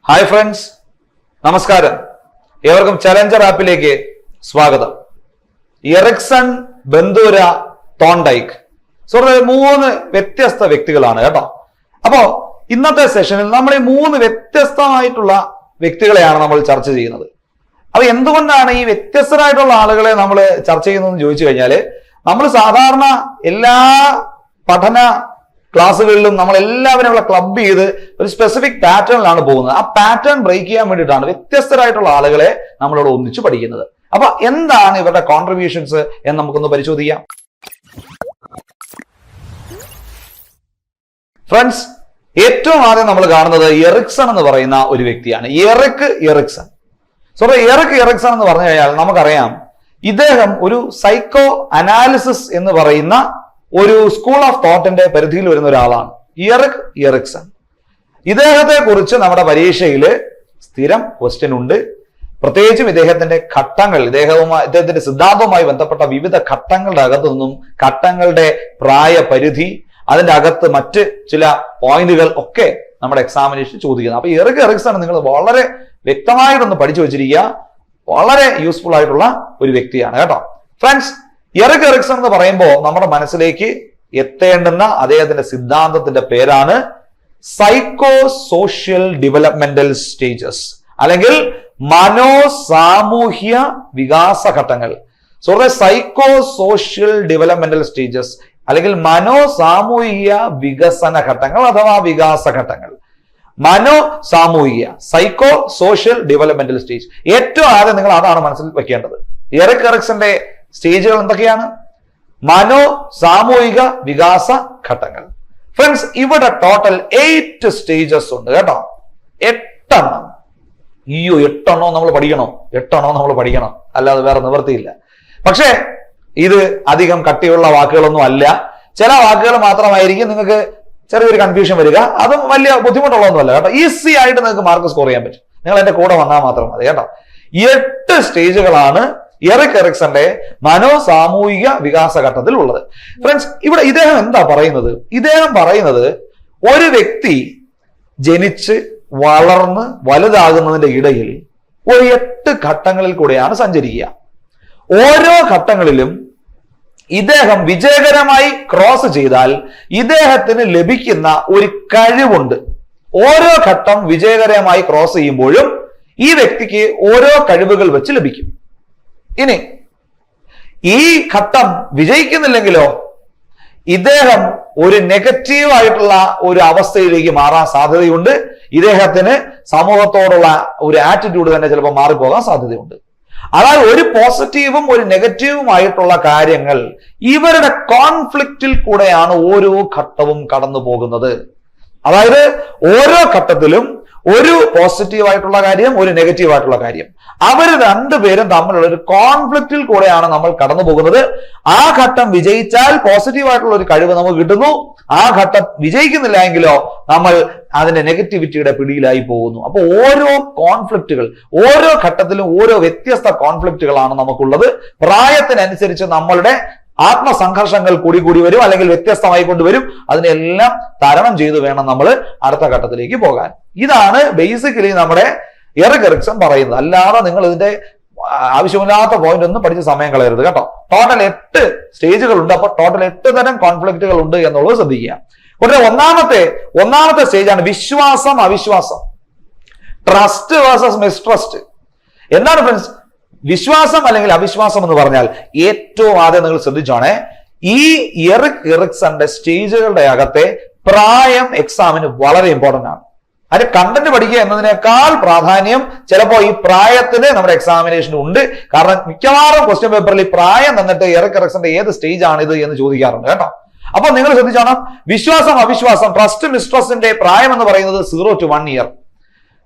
Hi friends, നമസ്കാരം. ഏവർക്കും challenger ആപ്പിലേക്ക് സ്വാഗതം. എറിക്സൺ, ബന്ദൂര, തോണ്ടൈക്ക് മൂന്ന് വ്യത്യസ്ത വ്യക്തികളാണ് കേട്ടോ. അപ്പോ ഇന്നത്തെ സെഷനിൽ നമ്മൾ ഈ മൂന്ന് വ്യത്യസ്തമായിട്ടുള്ള വ്യക്തികളെയാണ് നമ്മൾ ചർച്ച ചെയ്യുന്നത്. അപ്പൊ എന്തുകൊണ്ടാണ് ഈ വ്യത്യസ്തരായിട്ടുള്ള ആളുകളെ നമ്മൾ ചർച്ച ചെയ്യുന്നതെന്ന് ചോദിച്ചു കഴിഞ്ഞാല്, നമ്മൾ സാധാരണ എല്ലാ പഠന ക്ലാസ്സുകളിലും നമ്മൾ എല്ലാവരും ഇവിടെ ക്ലബ് ചെയ്ത് ഒരു സ്പെസിഫിക് പാറ്റേണിലാണ് പോകുന്നത്. ആ പാറ്റേൺ ബ്രേക്ക് ചെയ്യാൻ വേണ്ടിയിട്ടാണ് വ്യത്യസ്തരായിട്ടുള്ള ആളുകളെ നമ്മളോട് ഒന്നിച്ച് പഠിക്കുന്നത്. അപ്പൊ എന്താണ് ഇവരുടെ കോൺട്രിബ്യൂഷൻസ് എന്ന് നമുക്കൊന്ന് പരിശോധിക്കാം. ഫ്രണ്ട്സ്, ഏറ്റവും ആദ്യം നമ്മൾ കാണുന്നത് എറിക്സൺ എന്ന് പറയുന്ന ഒരു വ്യക്തിയാണ്. എറിക് എറിക്സൺ എന്ന് പറഞ്ഞു കഴിഞ്ഞാൽ നമുക്കറിയാം, ഇദ്ദേഹം ഒരു സൈക്കോ അനാലിസിസ് എന്ന് പറയുന്ന ഒരു സ്കൂൾ ഓഫ് തോട്ടിന്റെ പരിധിയിൽ വരുന്ന ഒരാളാണ് എറിക് എറിക്സൺ. ഇദ്ദേഹത്തെ കുറിച്ച് നമ്മുടെ പരീക്ഷയിൽ സ്ഥിരം ക്വസ്റ്റ്യൻ ഉണ്ട്. പ്രത്യേകിച്ചും ഇദ്ദേഹത്തിന്റെ ഘട്ടങ്ങൾ, ഇദ്ദേഹത്തിന്റെ സിദ്ധാന്തവുമായി ബന്ധപ്പെട്ട വിവിധ ഘട്ടങ്ങളുടെ അകത്തു നിന്നും ഘട്ടങ്ങളുടെ പ്രായപരിധി, അതിന്റെ അകത്ത് മറ്റ് ചില പോയിന്റുകൾ ഒക്കെ നമ്മുടെ എക്സാമിനേഷൻ ചോദിക്കുന്നത്. അപ്പൊ എറിക് എറിക്സൺ നിങ്ങൾ വളരെ വ്യക്തമായിട്ടൊന്ന് പഠിച്ചു വെച്ചിരിക്കുക. വളരെ യൂസ്ഫുൾ ആയിട്ടുള്ള ഒരു വ്യക്തിയാണ് കേട്ടോ. ഫ്രണ്ട്സ്, എറിക് എറിക്സൺ എന്ന് പറയുമ്പോൾ നമ്മുടെ മനസ്സിലേക്ക് എത്തേണ്ടുന്ന അദ്ദേഹത്തിന്റെ സിദ്ധാന്തത്തിന്റെ പേരാണ് സൈക്കോ സോഷ്യൽ ഡെവലപ്മെന്റൽ സ്റ്റേജസ്, അല്ലെങ്കിൽ മനോസാമൂഹ്യ വികാസ ഘട്ടങ്ങൾ. സൈക്കോ സോഷ്യൽ ഡെവലപ്മെന്റൽ സ്റ്റേജസ് അല്ലെങ്കിൽ മനോസാമൂഹിക വികസന ഘട്ടങ്ങൾ അഥവാ വികാസ ഘട്ടങ്ങൾ. മനോസാമൂഹിക സൈക്കോ സോഷ്യൽ ഡെവലപ്മെന്റൽ സ്റ്റേജ്. ഏറ്റവും ആദ്യം നിങ്ങൾ അതാണ് മനസ്സിൽ വെക്കേണ്ടത്. എറിക് എറിക്സന്റെ സ്റ്റേജുകൾ എന്തൊക്കെയാണ്? മനോ സാമൂഹിക വികാസ ഘട്ടങ്ങൾ. ഫ്രണ്ട്സ്, ഇവിടെ ടോട്ടൽ 8 സ്റ്റേജസ് ഉണ്ട് കേട്ടോ. 8 എണ്ണം. 8 എണ്ണം നമ്മൾ പഠിക്കണം, അല്ലാതെ വേറെ നിവൃത്തിയില്ല. പക്ഷേ ഇത് അധികം കട്ടിയുള്ള വാക്കുകളൊന്നും അല്ല. ചില വാക്കുകൾ മാത്രമായിരിക്കും നിങ്ങൾക്ക് ചെറിയൊരു കൺഫ്യൂഷൻ വരിക. അതും വലിയ ബുദ്ധിമുട്ടുള്ളതൊന്നുമല്ല കേട്ടോ. ഈസി ആയിട്ട് നിങ്ങൾക്ക് മാർക്ക് സ്കോർ ചെയ്യാൻ പറ്റും. നിങ്ങൾ എന്റെ കൂടെ വന്നാൽ മാത്രം മതി കേട്ടോ. 8 സ്റ്റേജുകളാണ് എറിക് എറിക്സന്റെ മനോസാമൂഹിക വികാസ ഘട്ടത്തിൽ ഉള്ളത്. ഫ്രണ്ട്സ്, ഇവിടെ ഇദ്ദേഹം എന്താ പറയുന്നത്? ഇദ്ദേഹം പറയുന്നത് ഒരു വ്യക്തി ജനിച്ച് വളർന്ന് വലുതാകുന്നതിന്റെ ഇടയിൽ ഒരു 8 ഘട്ടങ്ങളിൽ കൂടെയാണ് സഞ്ചരിക്കുക. ഓരോ ഘട്ടങ്ങളിലും ഇദ്ദേഹം വിജയകരമായി ക്രോസ് ചെയ്താൽ ഇദ്ദേഹത്തിന് ലഭിക്കുന്ന ഒരു കഴിവുണ്ട്. ഓരോ ഘട്ടം വിജയകരമായി ക്രോസ് ചെയ്യുമ്പോഴും ഈ വ്യക്തിക്ക് ഓരോ കഴിവുകൾ വെച്ച് ലഭിക്കും. ഇനി ഈ ഘട്ടം വിജയിക്കുന്നില്ലെങ്കിലോ ഇദ്ദേഹം ഒരു നെഗറ്റീവ് ആയിട്ടുള്ള ഒരു അവസ്ഥയിലേക്ക് മാറാൻ സാധ്യതയുണ്ട്. ഇദ്ദേഹത്തിന് സമൂഹത്തോടുള്ള ഒരു ആറ്റിറ്റ്യൂഡ് തന്നെ ചിലപ്പോൾ മാറിപ്പോകാൻ സാധ്യതയുണ്ട്. അതായത് ഒരു പോസിറ്റീവും ഒരു നെഗറ്റീവുമായിട്ടുള്ള കാര്യങ്ങൾ ഇവരുടെ കോൺഫ്ലിക്റ്റിൽ കൂടെയാണ് ഓരോ ഘട്ടവും കടന്നു പോകുന്നത്. അതായത് ഓരോ ഘട്ടത്തിലും ഒരു പോസിറ്റീവായിട്ടുള്ള കാര്യം, ഒരു നെഗറ്റീവ് ആയിട്ടുള്ള കാര്യം, അവർ രണ്ടുപേരും തമ്മിലുള്ള ഒരു കോൺഫ്ലിക്റ്റിൽ കൂടെയാണ് നമ്മൾ കടന്നു പോകുന്നത്. ആ ഘട്ടം വിജയിച്ചാൽ പോസിറ്റീവായിട്ടുള്ള ഒരു കഴിവ് നമുക്ക് കിട്ടുന്നു. ആ ഘട്ടം വിജയിക്കുന്നില്ല എങ്കിലോ നമ്മൾ അതിന്റെ നെഗറ്റിവിറ്റിയുടെ പിടിയിലായി പോകുന്നു. അപ്പൊ ഓരോ കോൺഫ്ലിക്റ്റുകൾ, ഓരോ ഘട്ടത്തിലും ഓരോ വ്യത്യസ്ത കോൺഫ്ലിക്റ്റുകളാണ് നമുക്കുള്ളത്. പ്രായത്തിനനുസരിച്ച് നമ്മളുടെ ആത്മസംഘർഷങ്ങൾ കൂടി വരും, അല്ലെങ്കിൽ വ്യത്യസ്തമായി കൊണ്ടുവരും. അതിനെല്ലാം തരണം ചെയ്തു വേണം നമ്മൾ അടുത്ത ഘട്ടത്തിലേക്ക് പോകാൻ. ഇതാണ് ബേസിക്കലി നമ്മുടെ എറിക് എറിക്സൺ പറയുന്നത്. അല്ലാതെ നിങ്ങൾ ഇതിന്റെ ആവശ്യമില്ലാത്ത പോയിന്റ് ഒന്നും പഠിച്ച് സമയം കളയരുത് കേട്ടോ. ടോട്ടൽ 8 സ്റ്റേജുകൾ ഉണ്ട്. അപ്പൊ ടോട്ടൽ 8 തരം കോൺഫ്ലിക്റ്റുകൾ ഉണ്ട് എന്നുള്ളത് ശ്രദ്ധിക്കുക. ഉടനെ ഒന്നാമത്തെ സ്റ്റേജാണ് വിശ്വാസം അവിശ്വാസം, ട്രസ്റ്റ് വേഴ്സസ് മിസ്ട്രസ്റ്റ്. എന്താണ് ഫ്രണ്ട്സ് വിശ്വാസം അല്ലെങ്കിൽ അവിശ്വാസം എന്ന് പറഞ്ഞാൽ? ഏറ്റവും ആദ്യം നിങ്ങൾ ശ്രദ്ധിച്ചോണേ, ഈ എറിക് എറിക്സന്റെ സ്റ്റേജുകളുടെ അകത്തെ പ്രായം എക്സാമിന് വളരെ ഇമ്പോർട്ടന്റ് ആണ്. അതിന്റെ കണ്ടന്റ് പഠിക്കുക എന്നതിനേക്കാൾ പ്രാധാന്യം ചിലപ്പോൾ ഈ പ്രായത്തിന് നമ്മുടെ എക്സാമിനേഷൻ ഉണ്ട്. കാരണം മിക്കവാറും ക്വസ്റ്റ്യൻ പേപ്പറിൽ ഈ പ്രായം തന്നിട്ട് എറിക് എറിക്സന്റെ ഏത് സ്റ്റേജ് ആണ് ഇത് എന്ന് ചോദിക്കാറുണ്ട് കേട്ടോ. അപ്പൊ നിങ്ങൾ ശ്രദ്ധിച്ചോണം, വിശ്വാസം അവിശ്വാസം, ട്രസ്റ്റ് മിസ്ട്രസ്റ്റിന്റെ പ്രായം എന്ന് പറയുന്നത് 0 to 1 ഇയർ.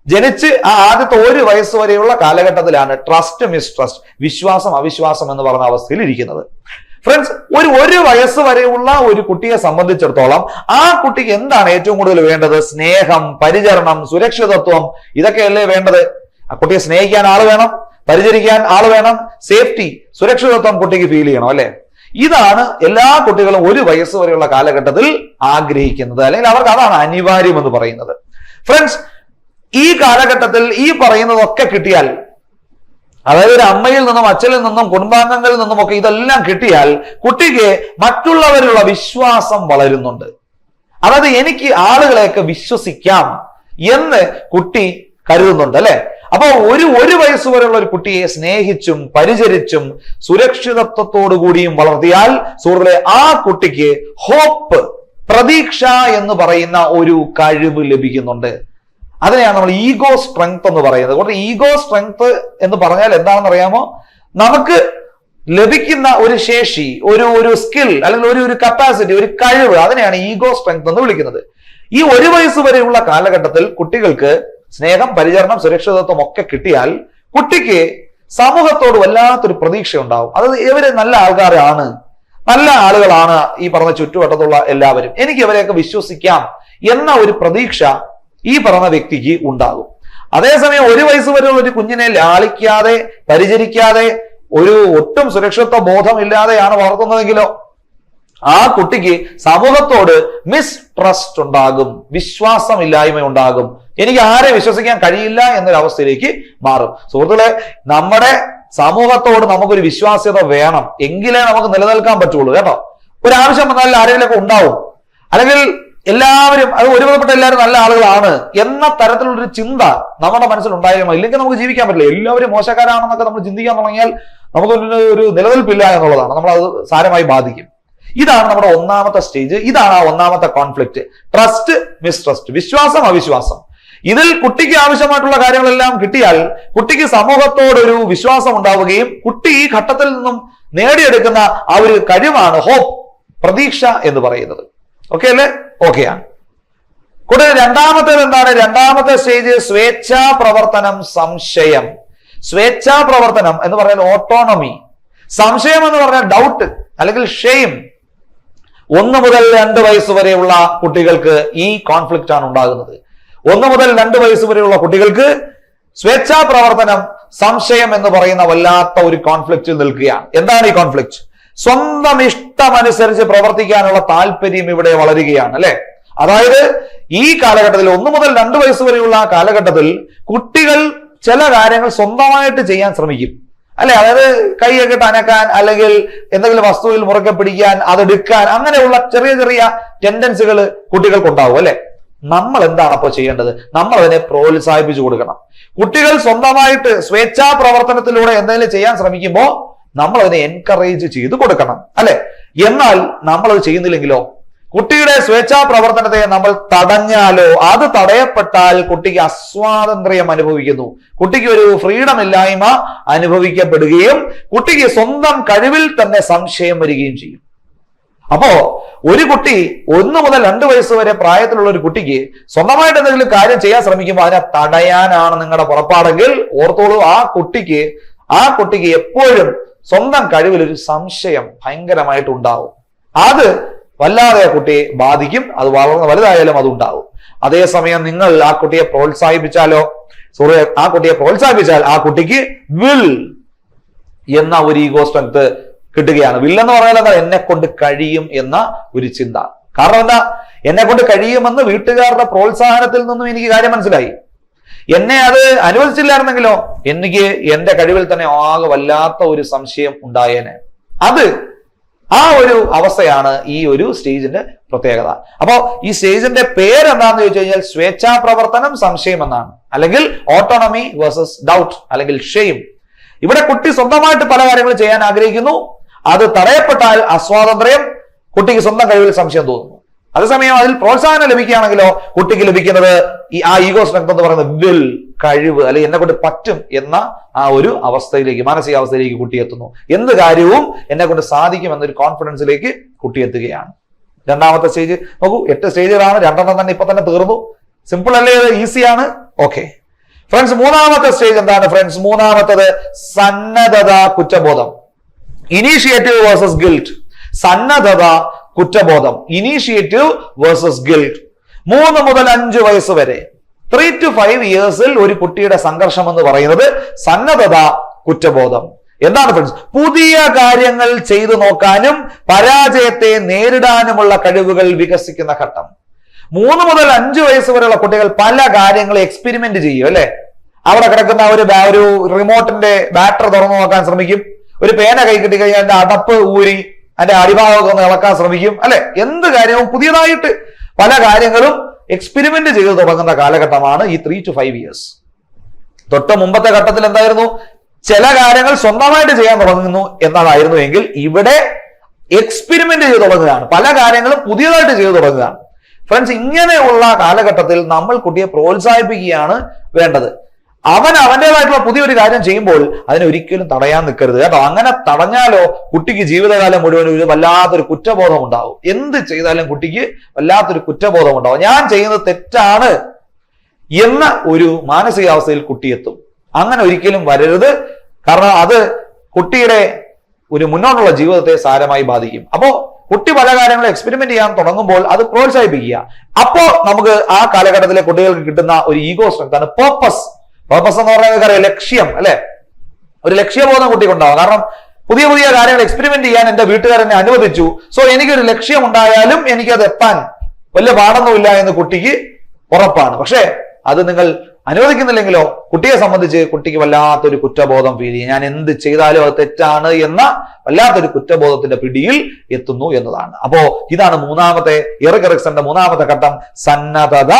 ജനിച്ച് ആ ആദ്യത്തെ 1 വയസ്സ് വരെയുള്ള കാലഘട്ടത്തിലാണ് ട്രസ്റ്റ് മിസ്ട്രസ്റ്റ്, വിശ്വാസം അവിശ്വാസം എന്ന് പറഞ്ഞ അവസ്ഥയിൽ ഇരിക്കുന്നത്. ഫ്രണ്ട്സ്, ഒരു വയസ്സ് വരെയുള്ള ഒരു കുട്ടിയെ സംബന്ധിച്ചിടത്തോളം ആ കുട്ടിക്ക് എന്താണ് ഏറ്റവും കൂടുതൽ വേണ്ടത്? സ്നേഹം, പരിചരണം, സുരക്ഷിതത്വം, ഇതൊക്കെയല്ലേ വേണ്ടത്. ആ കുട്ടിയെ സ്നേഹിക്കാൻ ആള് വേണം, പരിചരിക്കാൻ ആള് വേണം, സേഫ്റ്റി, സുരക്ഷിതത്വം കുട്ടിക്ക് ഫീൽ ചെയ്യണം അല്ലെ. ഇതാണ് എല്ലാ കുട്ടികളും 1 വയസ്സ് വരെയുള്ള കാലഘട്ടത്തിൽ ആഗ്രഹിക്കുന്നത്, അല്ലെങ്കിൽ അവർക്ക് അതാണ് അനിവാര്യം എന്ന് പറയുന്നത്. ഫ്രണ്ട്സ്, ഈ കാലഘട്ടത്തിൽ ഈ പറയുന്നതൊക്കെ കിട്ടിയാൽ, അതായത് ഒരു അമ്മയിൽ നിന്നും അച്ഛനിൽ നിന്നും കുടുംബാംഗങ്ങളിൽ നിന്നും ഒക്കെ ഇതെല്ലാം കിട്ടിയാൽ കുട്ടിക്ക് മറ്റുള്ളവരിലുള്ള വിശ്വാസം വളരുന്നുണ്ട്. അതായത് എനിക്ക് ആളുകളെയൊക്കെ വിശ്വസിക്കാം എന്ന് കുട്ടി കരുതുന്നുണ്ട്, അല്ലെ? അപ്പൊ ഒരു വയസ്സ് വരെയുള്ള ഒരു കുട്ടിയെ സ്നേഹിച്ചും പരിചരിച്ചും സുരക്ഷിതത്വത്തോടു കൂടിയും വളർത്തിയാൽ സുഹൃത്തുക്കളെ, ആ കുട്ടിക്ക് ഹോപ്പ്, പ്രതീക്ഷ എന്ന് പറയുന്ന ഒരു കഴിവ് ലഭിക്കുന്നുണ്ട്. അതിനെയാണ് നമ്മൾ ഈഗോ സ്ട്രെങ്ത് എന്ന് പറയുന്നത്. അതുകൊണ്ട് ഈഗോ സ്ട്രെങ്ത് എന്ന് പറഞ്ഞാൽ എന്താണെന്ന് അറിയാമോ? നമുക്ക് ലഭിക്കുന്ന ഒരു ശേഷി, ഒരു സ്കിൽ, അല്ലെങ്കിൽ ഒരു കപ്പാസിറ്റി, ഒരു കഴിവ്, അതിനെയാണ് ഈഗോ സ്ട്രെങ്ത് എന്ന് വിളിക്കുന്നത്. ഈ 1 വയസ്സ് വരെയുള്ള കാലഘട്ടത്തിൽ കുട്ടികൾക്ക് സ്നേഹം, പരിചരണം, സുരക്ഷിതത്വം ഒക്കെ കിട്ടിയാൽ കുട്ടിക്ക് സമൂഹത്തോട് വല്ലാത്തൊരു പ്രതീക്ഷ ഉണ്ടാവും. അത് ഇവര് നല്ല ആൾക്കാരാണ്, നല്ല ആളുകളാണ്, ഈ പറഞ്ഞ ചുറ്റുവട്ടത്തുള്ള എല്ലാവരും, എനിക്ക് ഇവരെയൊക്കെ വിശ്വസിക്കാം എന്ന ഒരു പ്രതീക്ഷ ഈ പറഞ്ഞ വ്യക്തിക്ക് ഉണ്ടാകും. അതേസമയം 1 വയസ്സ് വരെയുള്ള ഒരു കുഞ്ഞിനെ ലാളിക്കാതെ പരിചരിക്കാതെ ഒട്ടും സുരക്ഷിതത്വ ബോധമില്ലാതെയാണ് വളർത്തുന്നതെങ്കിലോ ആ കുട്ടിക്ക് സമൂഹത്തോട് മിസ്ട്രസ്റ്റ് ഉണ്ടാകും, വിശ്വാസമില്ലായ്മ ഉണ്ടാകും, എനിക്ക് ആരെ വിശ്വസിക്കാൻ കഴിയില്ല എന്നൊരു അവസ്ഥയിലേക്ക് മാറും. സുഹൃത്തുക്കളെ, നമ്മുടെ സമൂഹത്തോട് നമുക്കൊരു വിശ്വാസ്യത വേണം, എങ്കിലേ നമുക്ക് നിലനിൽക്കാൻ പറ്റുള്ളൂ കേട്ടോ. ഒരു ആവശ്യം വന്നാൽ ആരെങ്കിലൊക്കെ ഉണ്ടാവും, അല്ലെങ്കിൽ എല്ലാവരും, അത് ഒരുവിധപ്പെട്ട എല്ലാവരും നല്ല ആളുകളാണ് എന്ന തരത്തിലുള്ളൊരു ചിന്ത നമ്മുടെ മനസ്സിൽ ഉണ്ടായിരുന്നു, ഇല്ലെങ്കിൽ നമുക്ക് ജീവിക്കാൻ പറ്റില്ല. എല്ലാവരും മോശക്കാരാണെന്നൊക്കെ നമ്മൾ ചിന്തിക്കാൻ തുടങ്ങിയാൽ നമുക്കൊരു നിലനിൽപ്പില്ല എന്നുള്ളതാണ്, നമ്മളത് സാരമായി ബാധിക്കും. ഇതാണ് നമ്മുടെ ഒന്നാമത്തെ സ്റ്റേജ്, ഇതാണ് ആ ഒന്നാമത്തെ കോൺഫ്ലിക്റ്റ്. ട്രസ്റ്റ്, മിസ്ട്രസ്റ്റ്, വിശ്വാസം, അവിശ്വാസം. ഇതിൽ കുട്ടിക്ക് ആവശ്യമായിട്ടുള്ള കാര്യങ്ങളെല്ലാം കിട്ടിയാൽ കുട്ടിക്ക് സമൂഹത്തോടൊരു വിശ്വാസം ഉണ്ടാവുകയും കുട്ടി ഈ ഘട്ടത്തിൽ നിന്നും നേടിയെടുക്കുന്ന ആ ഒരു കഴിവാണ് ഹോപ്പ്, പ്രതീക്ഷ എന്ന് പറയുന്നത്. ഓക്കെ അല്ലേ? ഓക്കെയാണ്. കൂടാതെ രണ്ടാമത്തേത് എന്താണ്? രണ്ടാമത്തെ സ്റ്റേജ് സ്വേച്ഛാ പ്രവർത്തനം, സംശയം. സ്വേച്ഛാ പ്രവർത്തനം എന്ന് പറഞ്ഞാൽ ഓട്ടോണമി, സംശയം എന്ന് പറഞ്ഞാൽ ഡൗട്ട് അല്ലെങ്കിൽ ഷെയിം. 1 മുതൽ 2 വയസ്സ് വരെയുള്ള കുട്ടികൾക്ക് ഈ കോൺഫ്ലിക്റ്റ് ആണ് ഉണ്ടാകുന്നത്. 1 മുതൽ 2 വയസ്സ് വരെയുള്ള കുട്ടികൾക്ക് സ്വേച്ഛാ പ്രവർത്തനം, സംശയം എന്ന് പറയുന്ന വല്ലാത്ത ഒരു കോൺഫ്ലിക്റ്റിൽ നിൽക്കുകയാണ്. എന്താണ് ഈ കോൺഫ്ലിക്റ്റ്? സ്വന്തം ഇഷ്ടമനുസരിച്ച് പ്രവർത്തിക്കാനുള്ള താല്പര്യം ഇവിടെ വളരുകയാണ്, അല്ലെ? അതായത് ഈ കാലഘട്ടത്തിൽ 1 മുതൽ 2 വയസ്സ് വരെയുള്ള കാലഘട്ടത്തിൽ കുട്ടികൾ ചില കാര്യങ്ങൾ സ്വന്തമായിട്ട് ചെയ്യാൻ ശ്രമിക്കും, അല്ലെ? അതായത് കൈയൊക്കെ അനക്കാൻ, അല്ലെങ്കിൽ എന്തെങ്കിലും വസ്തുവിൽ മുറുക്കെ പിടിക്കാൻ, അതെടുക്കാൻ, അങ്ങനെയുള്ള ചെറിയ ചെറിയ ടെൻഡൻസികൾ കുട്ടികൾക്കുണ്ടാവും, അല്ലെ? നമ്മൾ എന്താണ് അപ്പോൾ ചെയ്യേണ്ടത്? നമ്മൾ അതിനെ പ്രോത്സാഹിപ്പിച്ചു കൊടുക്കണം. കുട്ടികൾ സ്വന്തമായിട്ട് സ്വേച്ഛാ പ്രവർത്തനത്തിലൂടെ എന്തെങ്കിലും ചെയ്യാൻ ശ്രമിക്കുമ്പോൾ നമ്മൾ അതിനെ എൻകറേജ് ചെയ്ത് കൊടുക്കണം, അല്ലെ? എന്നാൽ നമ്മൾ അത് ചെയ്യുന്നില്ലെങ്കിലോ, കുട്ടിയുടെ സ്വേച്ഛാ പ്രവർത്തനത്തെ നമ്മൾ തടഞ്ഞാലോ, അത് തടയപ്പെട്ടാൽ കുട്ടിക്ക് അസ്വാതന്ത്ര്യം അനുഭവിക്കുന്നു, കുട്ടിക്ക് ഒരു ഫ്രീഡം ഇല്ലായ്മ അനുഭവിക്കപ്പെടുകയും കുട്ടിക്ക് സ്വന്തം കഴിവിൽ തന്നെ സംശയം വരികയും ചെയ്യും. അപ്പോ ഒരു കുട്ടി 1 മുതൽ 2 വയസ്സ് വരെ പ്രായത്തിലുള്ള ഒരു കുട്ടിക്ക് സ്വന്തമായിട്ട് എന്തെങ്കിലും കാര്യം ചെയ്യാൻ ശ്രമിക്കുമ്പോൾ അതിനെ തടയാനാണ് നിങ്ങളുടെ പുറപ്പാടെങ്കിൽ ഓർത്തോളൂ, ആ കുട്ടിക്ക് എപ്പോഴും സ്വന്തം കഴിവിൽ ഒരു സംശയം ഭയങ്കരമായിട്ട് ഉണ്ടാവും. അത് വല്ലാതെ കുട്ടിയെ ബാധിക്കും, അത് വളർന്ന് വലുതായാലും അത് ഉണ്ടാവും. അതേസമയം നിങ്ങൾ ആ കുട്ടിയെ പ്രോത്സാഹിപ്പിച്ചാലോ, ആ കുട്ടിക്ക് വിൽ എന്ന ഒരു ഈഗോ സ്ട്രെങ്ത് കിട്ടുകയാണ്. വില്ലെന്ന് പറഞ്ഞാൽ എന്താ? എന്നെ കൊണ്ട് കഴിയും എന്ന ഒരു ചിന്ത. കാരണം എന്താ? എന്നെ കൊണ്ട് കഴിയുമെന്ന് വീട്ടുകാരുടെ പ്രോത്സാഹനത്തിൽ നിന്നും എനിക്ക് കാര്യം മനസ്സിലായി. എന്നെ അത് അനുവദിച്ചില്ലായിരുന്നെങ്കിലോ എനിക്ക് എന്റെ കഴിവിൽ തന്നെ ആകെ വല്ലാത്ത ഒരു സംശയം ഉണ്ടായേനെ. ആ ഒരു അവസ്ഥയാണ് ഈ ഒരു സ്റ്റേജിന്റെ പ്രത്യേകത. അപ്പോ ഈ സ്റ്റേജിന്റെ പേരെന്താന്ന് ചോദിച്ചു കഴിഞ്ഞാൽ സ്വേച്ഛാ പ്രവർത്തനം, സംശയം എന്നാണ്, അല്ലെങ്കിൽ ഓട്ടോണമി വേഴ്സസ് ഡൗട്ട്, അല്ലെങ്കിൽ ഷെയിം. ഇവിടെ കുട്ടി സ്വന്തമായിട്ട് പല കാര്യങ്ങളും ചെയ്യാൻ ആഗ്രഹിക്കുന്നു, അത് തടയപ്പെട്ടാൽ അസ്വാതന്ത്ര്യം, കുട്ടിക്ക് സ്വന്തം കഴിവിൽ സംശയം തോന്നുന്നു. അതേസമയം അതിൽ പ്രോത്സാഹനം ലഭിക്കുകയാണെങ്കിലോ കുട്ടിക്ക് ലഭിക്കുന്നത് ആ ഈഗോ സ്ട്രെങ്ത് എന്ന് പറയുന്നത് വിൽ, കഴിവ്, അല്ലെങ്കിൽ എന്നെ കൊണ്ട് പറ്റും എന്ന ആ ഒരു അവസ്ഥയിലേക്ക്, മാനസികാവസ്ഥയിലേക്ക് കുട്ടി എത്തുന്നു. എന്ത് കാര്യവും എന്നെ കൊണ്ട് സാധിക്കും എന്നൊരു കോൺഫിഡൻസിലേക്ക് കുട്ടി എത്തുകയാണ്. രണ്ടാമത്തെ സ്റ്റേജ് നോക്കൂ, 8 സ്റ്റേജുകളാണ്, 2 തന്നെ ഇപ്പൊ തന്നെ തീർന്നു. സിമ്പിൾ അല്ലേ? ഈസിയാണ്. ഓക്കെ ഫ്രണ്ട്സ്, മൂന്നാമത്തെ സ്റ്റേജ് എന്താണ് ഫ്രണ്ട്സ്? മൂന്നാമത്തത് സന്നദ്ധത, കുറ്റബോധം. Initiative versus guilt. സന്നദ്ധത, കുറ്റബോധം, ഇനീഷ്യേറ്റീവ് വേഴ്സസ് ഗിൽറ്റ്. 3 മുതൽ 5 വയസ്സ് വരെ, 3 to 5 ഇയേഴ്സിൽ ഒരു കുട്ടിയുടെ സംഘർഷം എന്ന് പറയുന്നത് സന്നദ്ധത, കുറ്റബോധം. എന്താണ് ഫ്രണ്ട്സ്? പുതിയ കാര്യങ്ങൾ ചെയ്തു നോക്കാനും പരാജയത്തെ നേരിടാനുമുള്ള കഴിവുകൾ വികസിക്കുന്ന ഘട്ടം. 3 മുതൽ 5 വയസ്സ് വരെയുള്ള കുട്ടികൾ പല കാര്യങ്ങളും എക്സ്പെരിമെന്റ് ചെയ്യും അല്ലെ. അവിടെ കിടക്കുന്ന ഒരു റിമോട്ടിന്റെ ബാറ്ററി തുറന്നു നോക്കാൻ ശ്രമിക്കും. ഒരു പേന കൈ കിട്ടി കഴിഞ്ഞാൽ അതിന്റെ അടപ്പ് ഊരി അതിന്റെ അടിഭാഗമൊക്കെ ഒന്ന് ഇളക്കാൻ ശ്രമിക്കും അല്ലെ. എന്ത് കാര്യവും പുതിയതായിട്ട് പല കാര്യങ്ങളും എക്സ്പെരിമെന്റ് ചെയ്ത് തുടങ്ങുന്ന കാലഘട്ടമാണ് ഈ 3 to 5 years. തൊട്ട് മുമ്പത്തെ ഘട്ടത്തിൽ എന്തായിരുന്നു? ചില കാര്യങ്ങൾ സ്വന്തമായിട്ട് ചെയ്യാൻ തുടങ്ങുന്നു എന്നതായിരുന്നു എങ്കിൽ ഇവിടെ എക്സ്പെരിമെന്റ് ചെയ്ത് തുടങ്ങുകയാണ്. പല കാര്യങ്ങളും പുതിയതായിട്ട് ചെയ്തു തുടങ്ങുകയാണ്. ഫ്രണ്ട്സ്, ഇങ്ങനെയുള്ള കാലഘട്ടത്തിൽ നമ്മൾ കുട്ടിയെ പ്രോത്സാഹിപ്പിക്കുകയാണ് വേണ്ടത്. അവൻ അവൻ്റെതായിട്ടുള്ള പുതിയൊരു കാര്യം ചെയ്യുമ്പോൾ അതിനെ ഒരിക്കലും തടയാൻ നിൽക്കരുത് കേട്ടോ. അങ്ങനെ തടഞ്ഞാലോ കുട്ടിക്ക് ജീവിതകാലം മുഴുവൻ ഒരു വല്ലാത്തൊരു കുറ്റബോധം ഉണ്ടാവും. എന്ത് ചെയ്താലും കുട്ടിക്ക് വല്ലാത്തൊരു കുറ്റബോധം ഉണ്ടാവും. ഞാൻ ചെയ്യുന്നത് തെറ്റാണ് എന്ന ഒരു മാനസികാവസ്ഥയിൽ കുട്ടിയെത്തും. അങ്ങനെ ഒരിക്കലും വരരുത്. കാരണം അത് കുട്ടിയുടെ ഒരു മുന്നോട്ടുള്ള ജീവിതത്തെ സാരമായി ബാധിക്കും. അപ്പോ കുട്ടി പല കാര്യങ്ങളും എക്സ്പെരിമെന്റ് ചെയ്യാൻ തുടങ്ങുമ്പോൾ അത് പ്രോത്സാഹിപ്പിക്കുക. അപ്പോ നമുക്ക് ആ കാലഘട്ടത്തിലെ കുട്ടികൾക്ക് കിട്ടുന്ന ഒരു ഈഗോ സ്ട്രെങ്ത് ആണ് പർപ്പസ്. പർപ്പസ് എന്ന് പറയുന്നത് ലക്ഷ്യം അല്ലെ. ഒരു ലക്ഷ്യബോധം കുട്ടിക്കുണ്ടാവും. കാരണം പുതിയ പുതിയ കാര്യങ്ങൾ എക്സ്പെരിമെന്റ് ചെയ്യാൻ എന്റെ വീട്ടുകാരെന്നെ അനുവദിച്ചു. സോ എനിക്കൊരു ലക്ഷ്യം ഉണ്ടായാലും എനിക്കത് എത്താൻ വലിയ പാടൊന്നുമില്ല എന്ന് കുട്ടിക്ക് ഉറപ്പാണ്. പക്ഷേ അത് നിങ്ങൾ അനുവദിക്കുന്നില്ലെങ്കിലോ കുട്ടിയെ സംബന്ധിച്ച് കുട്ടിക്ക് വല്ലാത്തൊരു കുറ്റബോധം ഫീൽ ചെയ്യും. ഞാൻ എന്ത് ചെയ്താലും അത് തെറ്റാണ് എന്ന വല്ലാത്തൊരു കുറ്റബോധത്തിന്റെ പിടിയിൽ എത്തുന്നു എന്നതാണ്. അപ്പോ ഇതാണ് എറിക് എറിക്സന്റെ 3ാമത്തെ ഘട്ടം, സന്നദ്ധത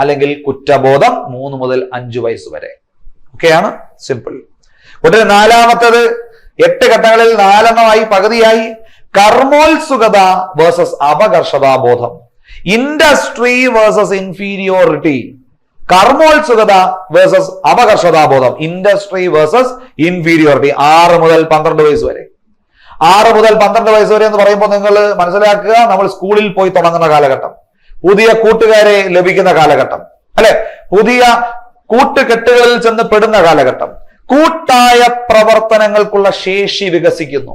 അല്ലെങ്കിൽ കുറ്റബോധം 3 മുതൽ 5 വയസ്സ് വരെ. ഒക്കെയാണ് സിമ്പിൾ. കുട്ടി 4ാമത്തേത് 8 ഘട്ടങ്ങളിൽ 4 പകുതിയായി കർമ്മോത്സുകത വേഴ്സസ് അപകർഷതാബോധം. Industry versus inferiority. കർമ്മോത്സുകത വേഴ്സസ് അപകർഷതാബോധം. Industry versus inferiority. 6 മുതൽ 12 വയസ്സ് വരെ. 6 മുതൽ 12 വയസ്സ് വരെ എന്ന് പറയുമ്പോൾ നിങ്ങൾ മനസ്സിലാക്കുക, നമ്മൾ സ്കൂളിൽ പോയി തുടങ്ങുന്ന കാലഘട്ടം, പുതിയ കൂട്ടുകാരെ ലഭിക്കുന്ന കാലഘട്ടം അല്ലെ, പുതിയ കൂട്ടുകെട്ടുകളിൽ ചെന്ന് പെടുന്ന കാലഘട്ടം, കൂട്ടായ പ്രവർത്തനങ്ങൾക്കുള്ള ശേഷി വികസിക്കുന്നു.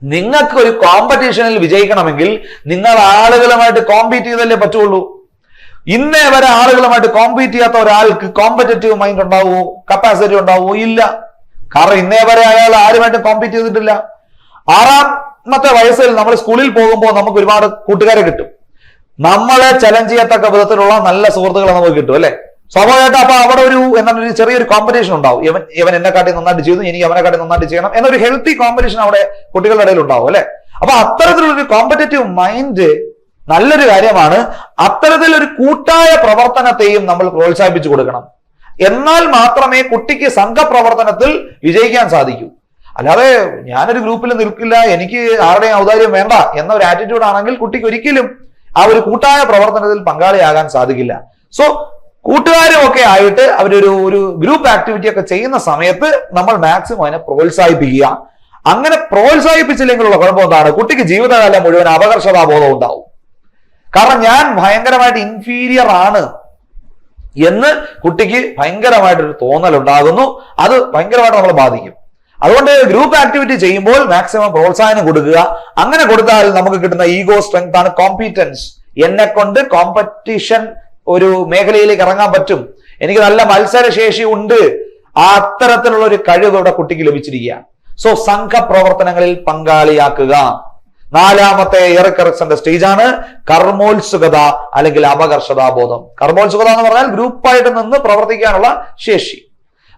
നിങ്ങൾക്ക് ഒരു കോമ്പറ്റീഷനിൽ വിജയിക്കണമെങ്കിൽ നിങ്ങൾ ആളുകളുമായിട്ട് കോമ്പീറ്റ് ചെയ്തല്ലേ പറ്റുള്ളൂ. ഇന്നേ വരെ ആളുകളുമായിട്ട് കോമ്പീറ്റ് ചെയ്യാത്ത ഒരാൾക്ക് കോമ്പറ്റേറ്റീവ് മൈൻഡ് ഉണ്ടാവുമോ, കപ്പാസിറ്റി ഉണ്ടാവുമോ? ഇല്ല. കാരണം ഇന്നേ വരെ അയാൾ ആരുമായിട്ടും കോമ്പീറ്റ് ചെയ്തിട്ടില്ല. 6ാമത്തെ വയസ്സിൽ നമ്മൾ സ്കൂളിൽ പോകുമ്പോൾ നമുക്ക് ഒരുപാട് കൂട്ടുകാരെ കിട്ടും. നമ്മളെ ചലഞ്ച് ചെയ്യത്തക്ക വിധത്തിലുള്ള നല്ല സുഹൃത്തുക്കളെ നമുക്ക് കിട്ടും അല്ലെ. സ്വാഭാവികമായിട്ട് അപ്പൊ അവിടെ ഒരു ചെറിയൊരു കോമ്പറ്റീഷൻ ഉണ്ടാവും. ഇവൻ എന്നെക്കാട്ടി നന്നായിട്ട് ചെയ്തു, എനിക്ക് അവനെക്കാട്ടി നന്നായിട്ട് ചെയ്യണം എന്നൊരു ഹെൽത്തി കോമ്പറ്റീഷൻ അവിടെ കുട്ടികളുടെ ഇടയിൽ ഉണ്ടാവും അല്ലെ. അപ്പൊ അത്തരത്തിലൊരു കോമ്പറ്റേറ്റീവ് മൈൻഡ് നല്ലൊരു കാര്യമാണ്. അത്തരത്തിലൊരു കൂട്ടായ പ്രവർത്തനത്തെയും നമ്മൾ പ്രോത്സാഹിപ്പിച്ചു കൊടുക്കണം. എന്നാൽ മാത്രമേ കുട്ടിക്ക് സംഘപ്രവർത്തനത്തിൽ വിജയിക്കാൻ സാധിക്കൂ. അല്ലാതെ ഞാനൊരു ഗ്രൂപ്പിൽ നിൽക്കില്ല, എനിക്ക് ആരുടെയും ഔദാര്യം വേണ്ട എന്ന ഒരു ആറ്റിറ്റ്യൂഡ് ആണെങ്കിൽ കുട്ടിക്ക് ഒരിക്കലും ആ ഒരു കൂട്ടായ പ്രവർത്തനത്തിൽ പങ്കാളിയാകാൻ സാധിക്കില്ല. സോ കൂട്ടുകാരും ഒക്കെ ആയിട്ട് അവരൊരു ഗ്രൂപ്പ് ആക്ടിവിറ്റി ഒക്കെ ചെയ്യുന്ന സമയത്ത് നമ്മൾ മാക്സിമം അതിനെ പ്രോത്സാഹിപ്പിക്കുക. അങ്ങനെ പ്രോത്സാഹിപ്പിച്ചില്ലെങ്കിലുള്ള കുഴപ്പം എന്താണ്? കുട്ടിക്ക് ജീവിതകാലം മുഴുവൻ അപകർഷതാബോധം ഉണ്ടാവും. കാരണം ഞാൻ ഭയങ്കരമായിട്ട് ഇൻഫീരിയർ ആണ് എന്ന് കുട്ടിക്ക് ഭയങ്കരമായിട്ടൊരു തോന്നൽ ഉണ്ടാകുന്നു. അത് ഭയങ്കരമായിട്ട് നമ്മളെ ബാധിക്കും. അതുകൊണ്ട് ഗ്രൂപ്പ് ആക്ടിവിറ്റി ചെയ്യുമ്പോൾ മാക്സിമം പ്രോത്സാഹനം കൊടുക്കുക. അങ്ങനെ കൊടുത്താൽ നമുക്ക് കിട്ടുന്ന ഈഗോ സ്ട്രെങ്ത് ആണ് കോമ്പീറ്റൻസ്. എന്നെ കൊണ്ട് കോമ്പറ്റീഷൻ ഒരു മേഖലയിലേക്ക് ഇറങ്ങാൻ പറ്റും, എനിക്ക് നല്ല മത്സരശേഷി ഉണ്ട്, ആ അത്തരത്തിലുള്ള ഒരു കഴിവ് ഇവിടെ കുട്ടിക്ക് ലഭിച്ചിരിക്കുക. സോ സംഘപ്രവർത്തനങ്ങളിൽ പങ്കാളിയാക്കുക. 4ാമത്തെ എറിക് എറിക്സന്റെ സ്റ്റേജ് ആണ് കർമ്മോത്സുകത അല്ലെങ്കിൽ അപകർഷതാബോധം. കർമ്മോത്സുകത എന്ന് പറഞ്ഞാൽ ഗ്രൂപ്പായിട്ട് നിന്ന് പ്രവർത്തിക്കാനുള്ള ശേഷി.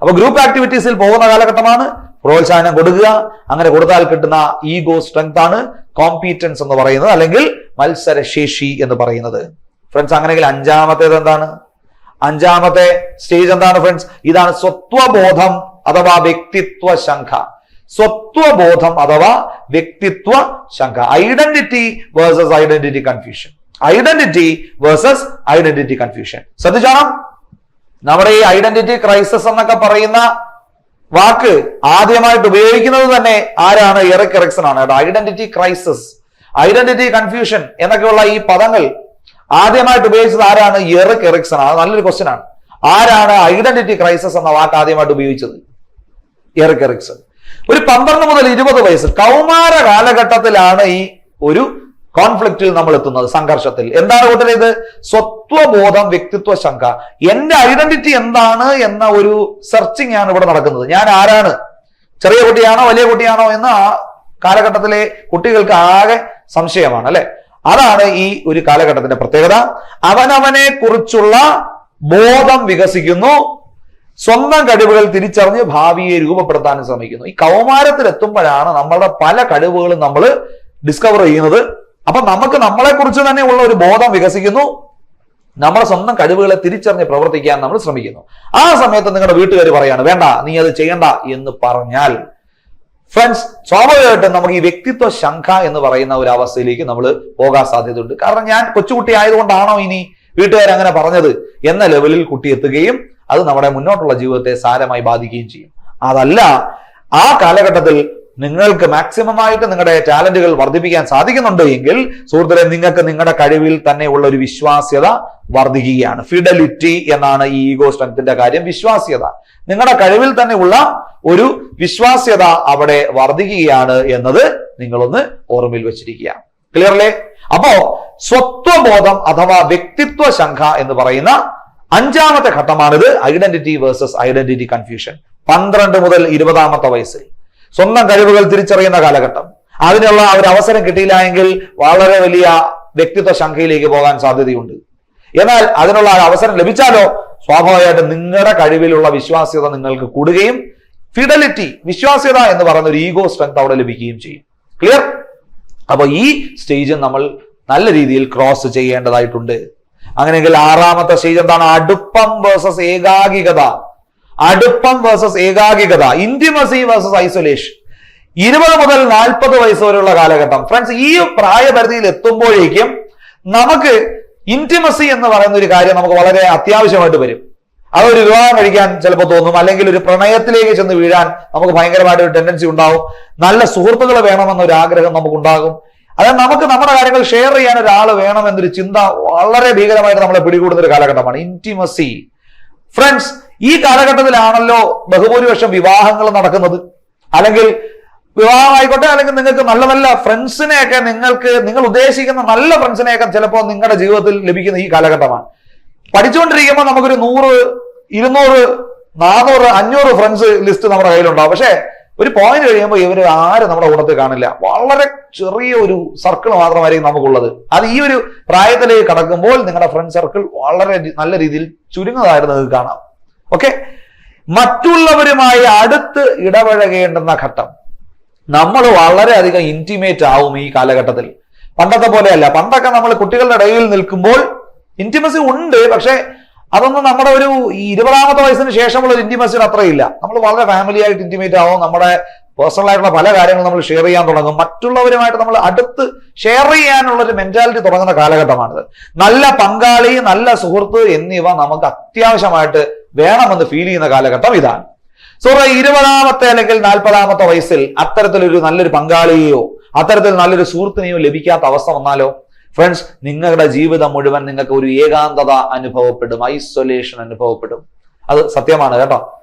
അപ്പൊ ഗ്രൂപ്പ് ആക്ടിവിറ്റീസിൽ പോകുന്ന കാലഘട്ടമാണ്. പ്രോത്സാഹനം കൊടുക്കുക. അങ്ങനെ കൊടുത്താൽ കിട്ടുന്ന ഈഗോ സ്ട്രെങ്ത് ആണ് കോമ്പീറ്റൻസ് എന്ന് പറയുന്നത്, അല്ലെങ്കിൽ മത്സരശേഷി എന്ന് പറയുന്നത്. ഫ്രണ്ട്സ്, അങ്ങനെയെങ്കിൽ 5ാമത്തേത് എന്താണ്? 5ാമത്തെ സ്റ്റേജ് എന്താണ് ഫ്രണ്ട്സ്? ഇതാണ് സ്വത്വബോധം അഥവാ വ്യക്തിത്വ ശങ്ക. സ്വത്വബോധം അഥവാ വ്യക്തിത്വ ശങ്ക. Identity versus identity confusion. Identity versus identity confusion. ശ്രദ്ധിച്ചോണം, നമ്മുടെ ഈ ഐഡന്റിറ്റി ക്രൈസിസ് എന്നൊക്കെ പറയുന്ന വാക്ക് ആദ്യമായിട്ട് ഉപയോഗിക്കുന്നത് തന്നെ ആരാണ്? എറിക് എറിക്സൺ ആണ് കേട്ടോ. ഐഡന്റിറ്റി ക്രൈസിസ്, ഐഡന്റിറ്റി കൺഫ്യൂഷൻ എന്നൊക്കെയുള്ള ഈ പദങ്ങൾ ആദ്യമായിട്ട് ഉപയോഗിച്ചത് ആരാണ്? എറിക് എറിക്സൺ ആണ്. നല്ലൊരു ക്വസ്റ്റ്യൻ ആണ്. ആരാണ് ഐഡന്റിറ്റി ക്രൈസിസ് എന്ന വാക്ക് ആദ്യമായിട്ട് ഉപയോഗിച്ചത്? Erik Erikson. ഒരു 12 മുതൽ 20 വയസ്സിൽ കൗമാര കാലഘട്ടത്തിലാണ് ഈ ഒരു കോൺഫ്ലിക്റ്റിൽ നമ്മൾ എത്തുന്നത്, സംഘർഷത്തിൽ. എന്താണ് കൂട്ടരെ ഇത്? സ്വത്വബോധം, വ്യക്തിത്വ ശങ്ക. എന്റെ ഐഡന്റിറ്റി എന്താണ് എന്ന ഒരു സെർച്ചിങ് ആണ് ഇവിടെ നടക്കുന്നത്. ഞാൻ ആരാണ്? ചെറിയ കുട്ടിയാണോ വലിയ കുട്ടിയാണോ എന്ന് ആ കാലഘട്ടത്തിലെ കുട്ടികൾക്ക് ആകെ സംശയമാണ് അല്ലെ. അതാണ് ഈ ഒരു കാലഘട്ടത്തിന്റെ പ്രത്യേകത. അവനവനെ കുറിച്ചുള്ള ബോധം വികസിക്കുന്നു, സ്വന്തം കഴിവുകൾ തിരിച്ചറിഞ്ഞ് ഭാവിയെ രൂപപ്പെടുത്താനും ശ്രമിക്കുന്നു. ഈ കൗമാരത്തിൽ എത്തുമ്പോഴാണ് നമ്മളുടെ പല കഴിവുകളും നമ്മൾ ഡിസ്കവർ ചെയ്യുന്നത്. അപ്പൊ നമുക്ക് നമ്മളെ കുറിച്ച് തന്നെ ഉള്ള ഒരു ബോധം വികസിക്കുന്നു, നമ്മുടെ സ്വന്തം കഴിവുകളെ തിരിച്ചറിഞ്ഞ് പ്രവർത്തിക്കാൻ നമ്മൾ ശ്രമിക്കുന്നു. ആ സമയത്ത് നിങ്ങളുടെ വീട്ടുകാർ പറയാണ് വേണ്ട, നീ അത് ചെയ്യണ്ട എന്ന് പറഞ്ഞാൽ ഫ്രണ്ട്സ്, സ്വാഭാവികമായിട്ടും നമുക്ക് ഈ വ്യക്തിത്വ ശങ്ക എന്ന് പറയുന്ന ഒരു അവസ്ഥയിലേക്ക് നമ്മൾ പോകാൻ സാധ്യതയുണ്ട്. കാരണം ഞാൻ കൊച്ചുകുട്ടി ആയതുകൊണ്ടാണോ ഇനി വീട്ടുകാർ അങ്ങനെ പറഞ്ഞത് എന്ന ലെവലിൽ കുട്ടി എത്തുകയും അത് നമ്മുടെ മുന്നോട്ടുള്ള ജീവിതത്തെ സാരമായി ബാധിക്കുകയും ചെയ്യും. അതല്ല, ആ കാലഘട്ടത്തിൽ നിങ്ങൾക്ക് മാക്സിമം ആയിട്ട് നിങ്ങളുടെ ടാലന്റുകൾ വർദ്ധിപ്പിക്കാൻ സാധിക്കുന്നുണ്ട് എങ്കിൽ സുഹൃത്തുക്കളെ, നിങ്ങൾക്ക് നിങ്ങളുടെ കഴിവിൽ തന്നെ ഉള്ള ഒരു വിശ്വാസ്യത വർദ്ധിക്കുകയാണ്. ഫിഡലിറ്റി എന്നാണ് ഈ ഈഗോ സ്ട്രെങ്ത്തിന്റെ കാര്യം. വിശ്വാസ്യത, നിങ്ങളുടെ കഴിവിൽ തന്നെ ഉള്ള ഒരു വിശ്വാസ്യത അവിടെ വർദ്ധിക്കുകയാണ് എന്നത് നിങ്ങളൊന്ന് ഓർമ്മയിൽ വെച്ചിരിക്കുക. ക്ലിയർലേ? അപ്പോ സ്വത്വബോധം അഥവാ വ്യക്തിത്വ ശങ്ക എന്ന് പറയുന്ന അഞ്ചാമത്തെ ഘട്ടമാണിത്. Identity versus identity confusion. 12 മുതൽ 20 വയസ്സിൽ സ്വന്തം കഴിവുകൾ തിരിച്ചറിയുന്ന കാലഘട്ടം. അതിനുള്ള ഒരു അവസരം കിട്ടിയില്ല എങ്കിൽ വളരെ വലിയ വ്യക്തിത്വ ശങ്കയിലേക്ക് പോകാൻ സാധ്യതയുണ്ട്. എന്നാൽ അതിനുള്ള അവസരം ലഭിച്ചാലോ സ്വാഭാവികമായിട്ടും നിങ്ങളുടെ കഴിവിലുള്ള വിശ്വാസ്യത നിങ്ങൾക്ക് കൂടുകയും ഫിഡലിറ്റി, വിശ്വാസ്യത എന്ന് പറയുന്ന ഒരു ഈഗോ സ്ട്രെങ്ത് അവിടെ ലഭിക്കുകയും ചെയ്യും. ക്ലിയർ? അപ്പൊ ഈ സ്റ്റേജ് നമ്മൾ നല്ല രീതിയിൽ ക്രോസ് ചെയ്യേണ്ടതായിട്ടുണ്ട്. അങ്ങനെയെങ്കിൽ 6ാമത്തെ സ്റ്റേജ് എന്താണ്? അടുപ്പം വേഴ്സസ് ഏകാകികത. അടുപ്പം വേഴ്സസ് ഏകാകികത, ഇന്റിമസി വേഴ്സസ് ഐസൊലേഷൻ. 20 മുതൽ 40 വയസ്സ് വരെയുള്ള കാലഘട്ടം. ഫ്രണ്ട്സ്, ഈ പ്രായപരിധിയിൽ എത്തുമ്പോഴേക്കും നമുക്ക് ഇന്റിമസി എന്ന് പറയുന്ന ഒരു കാര്യം നമുക്ക് വളരെ അത്യാവശ്യമായിട്ട് വരും. അതൊരു വിവാഹം കഴിക്കാൻ ചിലപ്പോൾ തോന്നും, അല്ലെങ്കിൽ ഒരു പ്രണയത്തിലേക്ക് ചെന്ന് വീഴാൻ നമുക്ക് ഭയങ്കരമായിട്ട് ഒരു ടെൻഡൻസി ഉണ്ടാവും. നല്ല സുഹൃത്തുക്കൾ വേണമെന്നൊരു ആഗ്രഹം നമുക്കുണ്ടാകും. അതായത് നമുക്ക് നമ്മുടെ കാര്യങ്ങൾ ഷെയർ ചെയ്യാൻ ഒരാൾ വേണമെന്നൊരു ചിന്ത വളരെ ഭീകരമായിട്ട് നമ്മളെ പിടികൂടുന്ന ഒരു കാലഘട്ടമാണ് ഇന്റിമസി. ഫ്രണ്ട്സ്, ഈ കാലഘട്ടത്തിലാണല്ലോ ബഹുഭൂരിപക്ഷം വിവാഹങ്ങൾ നടക്കുന്നത്. അല്ലെങ്കിൽ വിവാഹമായിക്കോട്ടെ, അല്ലെങ്കിൽ നിങ്ങൾക്ക് നല്ല നല്ല ഫ്രണ്ട്സിനെയൊക്കെ നിങ്ങൾ ഉദ്ദേശിക്കുന്ന നല്ല ഫ്രണ്ട്സിനെയൊക്കെ ചിലപ്പോൾ നിങ്ങളുടെ ജീവിതത്തിൽ ലഭിക്കുന്ന ഈ കാലഘട്ടമാണ്. പഠിച്ചുകൊണ്ടിരിക്കുമ്പോൾ നമുക്കൊരു 100, 200, 400, 500 ഫ്രണ്ട്സ് ലിസ്റ്റ് നമ്മുടെ കയ്യിലുണ്ടാവും. പക്ഷെ ഒരു പോയിന്റ് കഴിയുമ്പോൾ ഇവർ ആരും നമ്മുടെ കൂട്ടത്തിൽ കാണില്ല. വളരെ ചെറിയ ഒരു സർക്കിൾ മാത്രമായിരിക്കും നമുക്കുള്ളത്. അത് ഈ ഒരു പ്രായത്തിലേക്ക് കടക്കുമ്പോൾ നിങ്ങളുടെ ഫ്രണ്ട് സർക്കിൾ വളരെ നല്ല രീതിയിൽ ചുരുങ്ങുന്നതായിട്ട് നിങ്ങൾക്ക് കാണാം. ഓക്കെ, മറ്റുള്ളവരുമായി അടുത്ത് ഇടപഴകേണ്ടുന്ന ഘട്ടം. നമ്മൾ വളരെയധികം ഇന്റിമേറ്റ് ആവും ഈ കാലഘട്ടത്തിൽ. പണ്ടത്തെ പോലെയല്ല. പണ്ടൊക്കെ നമ്മൾ കുട്ടികളുടെ ഇടയിൽ നിൽക്കുമ്പോൾ ഇന്റിമസി ഉണ്ട്, പക്ഷെ അതൊന്നും നമ്മുടെ ഒരു 20ാമത്തെ വയസ്സിന് ശേഷമുള്ള ഒരു ഇന്റിമസിന് അത്രയില്ല. നമ്മൾ വളരെ ഫാമിലി ആയിട്ട് ഇന്റിമേറ്റ് ആവും. നമ്മുടെ പേഴ്സണൽ ആയിട്ടുള്ള പല കാര്യങ്ങളും നമ്മൾ ഷെയർ ചെയ്യാൻ തുടങ്ങും. മറ്റുള്ളവരുമായിട്ട് നമ്മൾ അടുത്ത് ഷെയർ ചെയ്യാനുള്ള ഒരു മെന്റാലിറ്റി തുടങ്ങുന്ന കാലഘട്ടമാണിത്. നല്ല പങ്കാളി, നല്ല സുഹൃത്ത് എന്നിവ നമുക്ക് അത്യാവശ്യമായിട്ട് വേണമെന്ന് ഫീൽ ചെയ്യുന്ന കാലഘട്ടം ഇതാണ്. സോ 20ാമത്തെ അല്ലെങ്കിൽ 40ാമത്തെ വയസ്സിൽ അത്തരത്തിലൊരു നല്ലൊരു പങ്കാളിയെയോ അത്തരത്തിൽ നല്ലൊരു സുഹൃത്തിനെയോ ലഭിക്കാത്ത അവസ്ഥ വന്നാലോ ഫ്രണ്ട്സ്, നിങ്ങളുടെ ജീവിതം മുഴുവൻ നിങ്ങൾക്ക് ഒരു ഏകാന്തത അനുഭവപ്പെടും, ഐസൊലേഷൻ അനുഭവപ്പെടും. അത് സത്യമാണ് കേട്ടോ.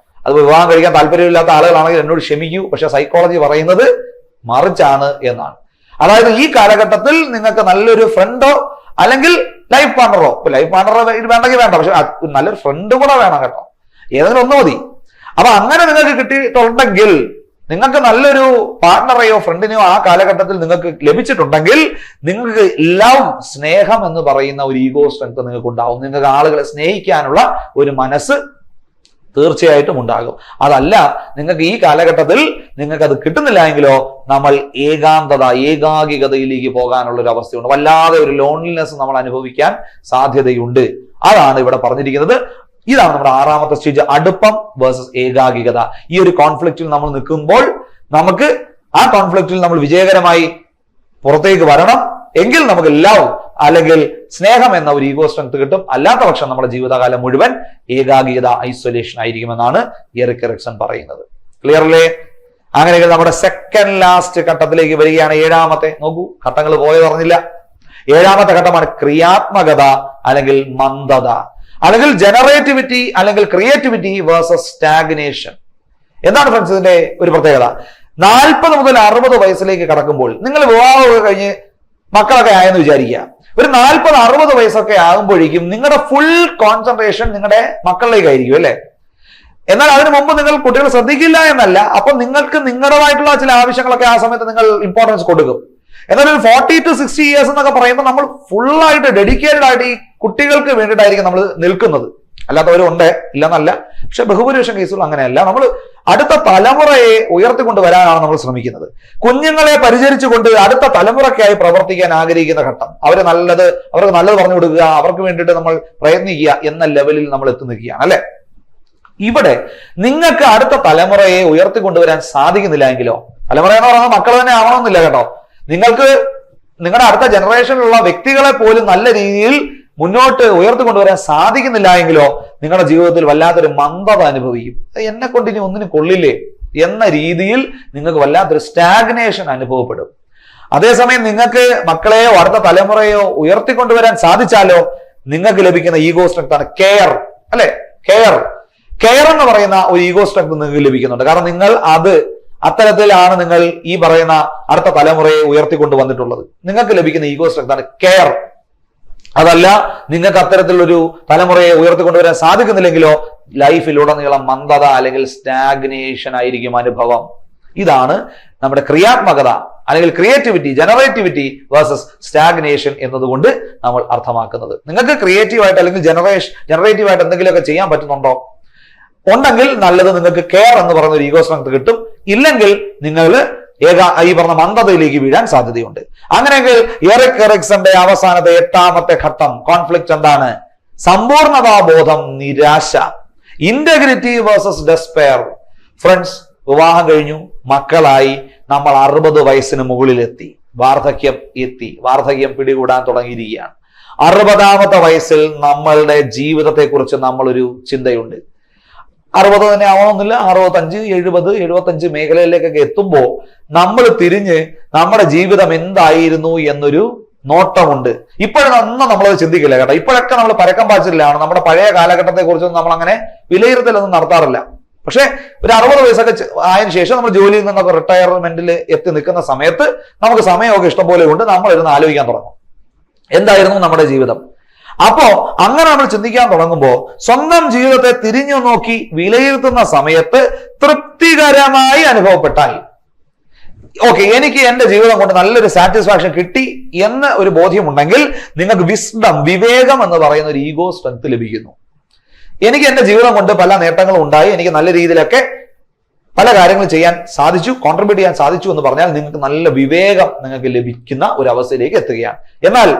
അത് വിവാഹം കഴിക്കാൻ താല്പര്യമില്ലാത്ത ആളുകളാണെങ്കിൽ എന്നോട് ക്ഷമിക്കൂ, പക്ഷെ സൈക്കോളജി പറയുന്നത് മറിച്ചാണ് എന്നാണ്. അതായത് ഈ കാലഘട്ടത്തിൽ നിങ്ങൾക്ക് നല്ലൊരു ഫ്രണ്ടോ അല്ലെങ്കിൽ ലൈഫ് പാർട്ണറോ, ലൈഫ് പാർട്ണറോ വേണ്ടെങ്കിൽ വേണ്ട, പക്ഷെ നല്ലൊരു ഫ്രണ്ട് കൂടെ വേണം കേട്ടോ. ഏതെങ്കിലും ഒന്ന് മതി. അപ്പൊ അങ്ങനെ നിങ്ങൾക്ക് കിട്ടിയിട്ടുണ്ടെങ്കിൽ, നിങ്ങൾക്ക് നല്ലൊരു പാർട്ണറെയോ ഫ്രണ്ടിനെയോ ആ കാലഘട്ടത്തിൽ നിങ്ങൾക്ക് ലഭിച്ചിട്ടുണ്ടെങ്കിൽ, നിങ്ങൾക്ക് ലവ്, സ്നേഹം എന്ന് പറയുന്ന ഒരു ഈഗോ സ്ട്രെങ്ത് നിങ്ങൾക്ക് ഉണ്ടാവും. നിങ്ങൾക്ക് ആളുകളെ സ്നേഹിക്കാനുള്ള ഒരു മനസ്സ് തീർച്ചയായിട്ടും ഉണ്ടാകും. അതല്ല, നിങ്ങൾക്ക് ഈ കാലഘട്ടത്തിൽ നിങ്ങൾക്ക് അത് കിട്ടുന്നില്ല എങ്കിലോ നമ്മൾ ഏകാന്തത, ഏകാകികതയിലേക്ക് പോകാനുള്ള ഒരു അവസ്ഥയുണ്ട്. വല്ലാതെ ഒരു ലോൺലിനെസ് നമ്മൾ അനുഭവിക്കാൻ സാധ്യതയുണ്ട്. അതാണ് ഇവിടെ പറഞ്ഞിരിക്കുന്നത്. ഇതാണ് നമ്മുടെ 6ാമത്തെ സ്റ്റേജ്, അടുപ്പം വേഴ്സസ് ഏകാകികത. ഈ ഒരു കോൺഫ്ലിക്റ്റിൽ നമ്മൾ നിൽക്കുമ്പോൾ നമുക്ക് ആ കോൺഫ്ലിക്റ്റിൽ നമ്മൾ വിജയകരമായി പുറത്തേക്ക് വരണം എങ്കിൽ നമുക്ക് ലവ് അല്ലെങ്കിൽ സ്നേഹം എന്ന ഒരു ഈഗോ സ്ട്രെങ്ത് കിട്ടും. അല്ലാത്ത പക്ഷം നമ്മുടെ ജീവിതകാലം മുഴുവൻ ഏകാകികത, ഐസൊലേഷൻ ആയിരിക്കുമെന്നാണ് എറിക് എറിക്സൺ പറയുന്നത്. ക്ലിയർലേ? അങ്ങനെയെങ്കിൽ നമ്മുടെ സെക്കൻഡ് ലാസ്റ്റ് ഘട്ടത്തിലേക്ക് വരികയാണ്. 7ാമത്തെ. നോക്കൂ, ഘട്ടങ്ങൾ പോയത് പറഞ്ഞില്ല. 7ാമത്തെ ഘട്ടമാണ് ക്രിയാത്മകത അല്ലെങ്കിൽ മന്ദത, അല്ലെങ്കിൽ ജനറേറ്റിവിറ്റി അല്ലെങ്കിൽ ക്രിയേറ്റിവിറ്റി വേഴ്സസ് സ്റ്റാഗ്നേഷൻ. എന്താണ് ഫ്രണ്ട്സ് ഇതിന്റെ ഒരു പ്രത്യേകത? 40 മുതൽ 60 വയസ്സിലേക്ക് കടക്കുമ്പോൾ, നിങ്ങൾ വിവാഹമൊക്കെ കഴിഞ്ഞ് മക്കളൊക്കെ ആയെന്ന് വിചാരിക്കുക. ഒരു 40-60 വയസ്സൊക്കെ ആകുമ്പോഴേക്കും നിങ്ങളുടെ ഫുൾ കോൺസെൻട്രേഷൻ നിങ്ങളുടെ മക്കളിലേക്കായിരിക്കും അല്ലെ. എന്നാൽ അതിനു മുമ്പ് നിങ്ങൾ കുട്ടികൾ ശ്രദ്ധിക്കില്ല എന്നല്ല, അപ്പൊ നിങ്ങൾക്ക് നിങ്ങളുടേതായിട്ടുള്ള ചില ആവശ്യങ്ങളൊക്കെ ആ സമയത്ത് നിങ്ങൾ ഇമ്പോർട്ടൻസ് കൊടുക്കും. എന്നാൽ ഒരു 40 to 60 years എന്നൊക്കെ പറയുമ്പോൾ നമ്മൾ ഫുള്ളായിട്ട് ഡെഡിക്കേറ്റഡ് ആയിട്ട് ഈ കുട്ടികൾക്ക് വേണ്ടിയിട്ടായിരിക്കും നമ്മൾ നിൽക്കുന്നത്. അല്ലാത്തവരുണ്ട്, ഇല്ലെന്നല്ല. പക്ഷെ ബഹുഭൂരിപക്ഷം കേസുകൾ അങ്ങനെയല്ല. നമ്മൾ അടുത്ത തലമുറയെ ഉയർത്തിക്കൊണ്ടുവരാനാണ് നമ്മൾ ശ്രമിക്കുന്നത്. കുഞ്ഞുങ്ങളെ പരിചരിച്ചുകൊണ്ട് അടുത്ത തലമുറയ്ക്കായി പ്രവർത്തിക്കാൻ ആഗ്രഹിക്കുന്ന ഘട്ടം, അവർക്ക് നല്ലത് പറഞ്ഞു കൊടുക്കുക, അവർക്ക് വേണ്ടിയിട്ട് നമ്മൾ പ്രയത്നിക്കുക എന്ന ലെവലിൽ നമ്മൾ എത്തി നിൽക്കുകയാണ് അല്ലെ. ഇവിടെ നിങ്ങൾക്ക് അടുത്ത തലമുറയെ ഉയർത്തിക്കൊണ്ടുവരാൻ സാധിക്കുന്നില്ല എങ്കിലോ, തലമുറ എന്ന് പറയുന്നത് മക്കൾ തന്നെ ആവണമെന്നില്ല കേട്ടോ, നിങ്ങൾക്ക് നിങ്ങളുടെ അടുത്ത ജനറേഷനിലുള്ള വ്യക്തികളെ പോലും നല്ല രീതിയിൽ മുന്നോട്ട് ഉയർത്തിക്കൊണ്ടുവരാൻ സാധിക്കുന്നില്ല എങ്കിലോ നിങ്ങളുടെ ജീവിതത്തിൽ വല്ലാത്തൊരു മന്ദത അനുഭവിക്കും. എന്നെ കൊണ്ട് ഇനി ഒന്നിനും കൊള്ളില്ലേ എന്ന രീതിയിൽ നിങ്ങൾക്ക് വല്ലാത്തൊരു സ്റ്റാഗ്നേഷൻ അനുഭവപ്പെടും. അതേസമയം നിങ്ങൾക്ക് മക്കളെയോ അടുത്ത തലമുറയോ ഉയർത്തിക്കൊണ്ടുവരാൻ സാധിച്ചാലോ നിങ്ങൾക്ക് ലഭിക്കുന്ന ഈഗോ സ്ട്രെങ്ത് ആണ് കെയർ അല്ലെ. കെയർ എന്ന് പറയുന്ന ഒരു ഈഗോ സ്ട്രെങ്ത് നിങ്ങൾക്ക് ലഭിക്കുന്നുണ്ട്. കാരണം നിങ്ങൾ അത്തരത്തിലാണ് നിങ്ങൾ ഈ പറയുന്ന അടുത്ത തലമുറയെ ഉയർത്തിക്കൊണ്ടുവന്നിട്ടുള്ളത്. നിങ്ങൾക്ക് ലഭിക്കുന്ന ഈഗോ സ്ട്രെങ്ത് ആണ് കെയർ. അതല്ല, നിങ്ങൾക്ക് അത്തരത്തിലൊരു തലമുറയെ ഉയർത്തിക്കൊണ്ടുവരാൻ സാധിക്കുന്നില്ലെങ്കിലോ ലൈഫിലുടനീളം മന്ദത അല്ലെങ്കിൽ സ്റ്റാഗ്നേഷൻ ആയിരിക്കും അനുഭവം. ഇതാണ് നമ്മുടെ ക്രിയാത്മകത അല്ലെങ്കിൽ ക്രിയേറ്റിവിറ്റി, ജനറേറ്റിവിറ്റി വേഴ്സസ് സ്റ്റാഗ്നേഷൻ എന്നതുകൊണ്ട് നമ്മൾ അർത്ഥമാക്കുന്നത്. നിങ്ങൾക്ക് ക്രിയേറ്റീവായിട്ട് അല്ലെങ്കിൽ ജനറേറ്റീവായിട്ട് എന്തെങ്കിലുമൊക്കെ ചെയ്യാൻ പറ്റുന്നുണ്ടോ? ഉണ്ടെങ്കിൽ നല്ലത്, നിങ്ങൾക്ക് കെയർ എന്ന് പറയുന്ന ഒരു ഈഗോ സ്ട്രെങ്ത് കിട്ടും. ഇല്ലെങ്കിൽ നിങ്ങൾ ഈ പറഞ്ഞ മന്ദതയിലേക്ക് വീഴാൻ സാധ്യതയുണ്ട്. അങ്ങനെയെങ്കിൽ എറിക് എറിക്സന്റെ അവസാനത്തെ 8ാമത്തെ ഘട്ടം കോൺഫ്ലിക്റ്റ് എന്താണ്? സമ്പൂർണതാബോധം, നിരാശ, ഇന്റഗ്രിറ്റി വേഴ്സസ് ഡെസ്പെയർ. ഫ്രണ്ട്സ്, വിവാഹം കഴിഞ്ഞു, മക്കളായി, നമ്മൾ 60 വയസ്സിന് മുകളിലെത്തി, വാർദ്ധക്യം പിടികൂടാൻ തുടങ്ങിയിരിക്കുകയാണ്. 60ാമത്തെ വയസ്സിൽ നമ്മളുടെ ജീവിതത്തെക്കുറിച്ച് നമ്മളൊരു ചിന്തയുണ്ട്. 60 തന്നെ ആവണമെന്നില്ല, 65, 70, 75 മേഖലയിലേക്കൊക്കെ എത്തുമ്പോൾ നമ്മൾ തിരിഞ്ഞ് നമ്മുടെ ജീവിതം എന്തായിരുന്നു എന്നൊരു നോട്ടമുണ്ട്. ഇപ്പോഴൊന്നും നമ്മളത് ചിന്തിക്കില്ല കേട്ടോ. ഇപ്പോഴൊക്കെ നമ്മൾ പരക്കം പാച്ചിലാണ്. നമ്മുടെ പഴയ കാലഘട്ടത്തെ കുറിച്ചൊന്നും നമ്മൾ അങ്ങനെ വിലയിരുത്തലൊന്നും നടത്താറില്ല. പക്ഷെ ഒരു 60 വയസ്സൊക്കെ ആയതിനു ശേഷം നമ്മൾ ജോലിയിൽ നിന്നൊക്കെ റിട്ടയർമെന്റിൽ എത്തി നിൽക്കുന്ന സമയത്ത് നമുക്ക് സമയമൊക്കെ ഇഷ്ടം പോലെ ഉണ്ട്. നമ്മളിരുന്ന് ആലോചിക്കാൻ തുടങ്ങും എന്തായിരുന്നു നമ്മുടെ ജീവിതം. അപ്പോ അങ്ങനെ നമ്മൾ ചിന്തിക്കാൻ തുടങ്ങുമ്പോൾ സ്വന്തം ജീവിതത്തെ തിരിഞ്ഞു നോക്കി വിലയിരുത്തുന്ന സമയത്ത് തൃപ്തികരമായി അനുഭവപ്പെട്ടാൽ, ഓക്കെ, എനിക്ക് എന്റെ ജീവിതം കൊണ്ട് നല്ലൊരു സാറ്റിസ്ഫാക്ഷൻ കിട്ടി എന്ന് ഒരു ബോധ്യമുണ്ടെങ്കിൽ നിങ്ങൾക്ക് വിവേകം എന്ന് പറയുന്ന ഒരു ഈഗോ സ്ട്രെങ്ത് ലഭിക്കുന്നു. എനിക്ക് എന്റെ ജീവിതം കൊണ്ട് പല നേട്ടങ്ങളും ഉണ്ടായി, എനിക്ക് നല്ല രീതിയിലൊക്കെ പല കാര്യങ്ങൾ ചെയ്യാൻ സാധിച്ചു, കോൺട്രിബ്യൂട്ട് ചെയ്യാൻ സാധിച്ചു എന്ന് പറഞ്ഞാൽ നിങ്ങൾക്ക് നല്ല വിവേകം നിങ്ങൾക്ക് ലഭിക്കുന്ന ഒരു അവസ്ഥയിലേക്ക് എത്തുകയാണ്. എന്നാൽ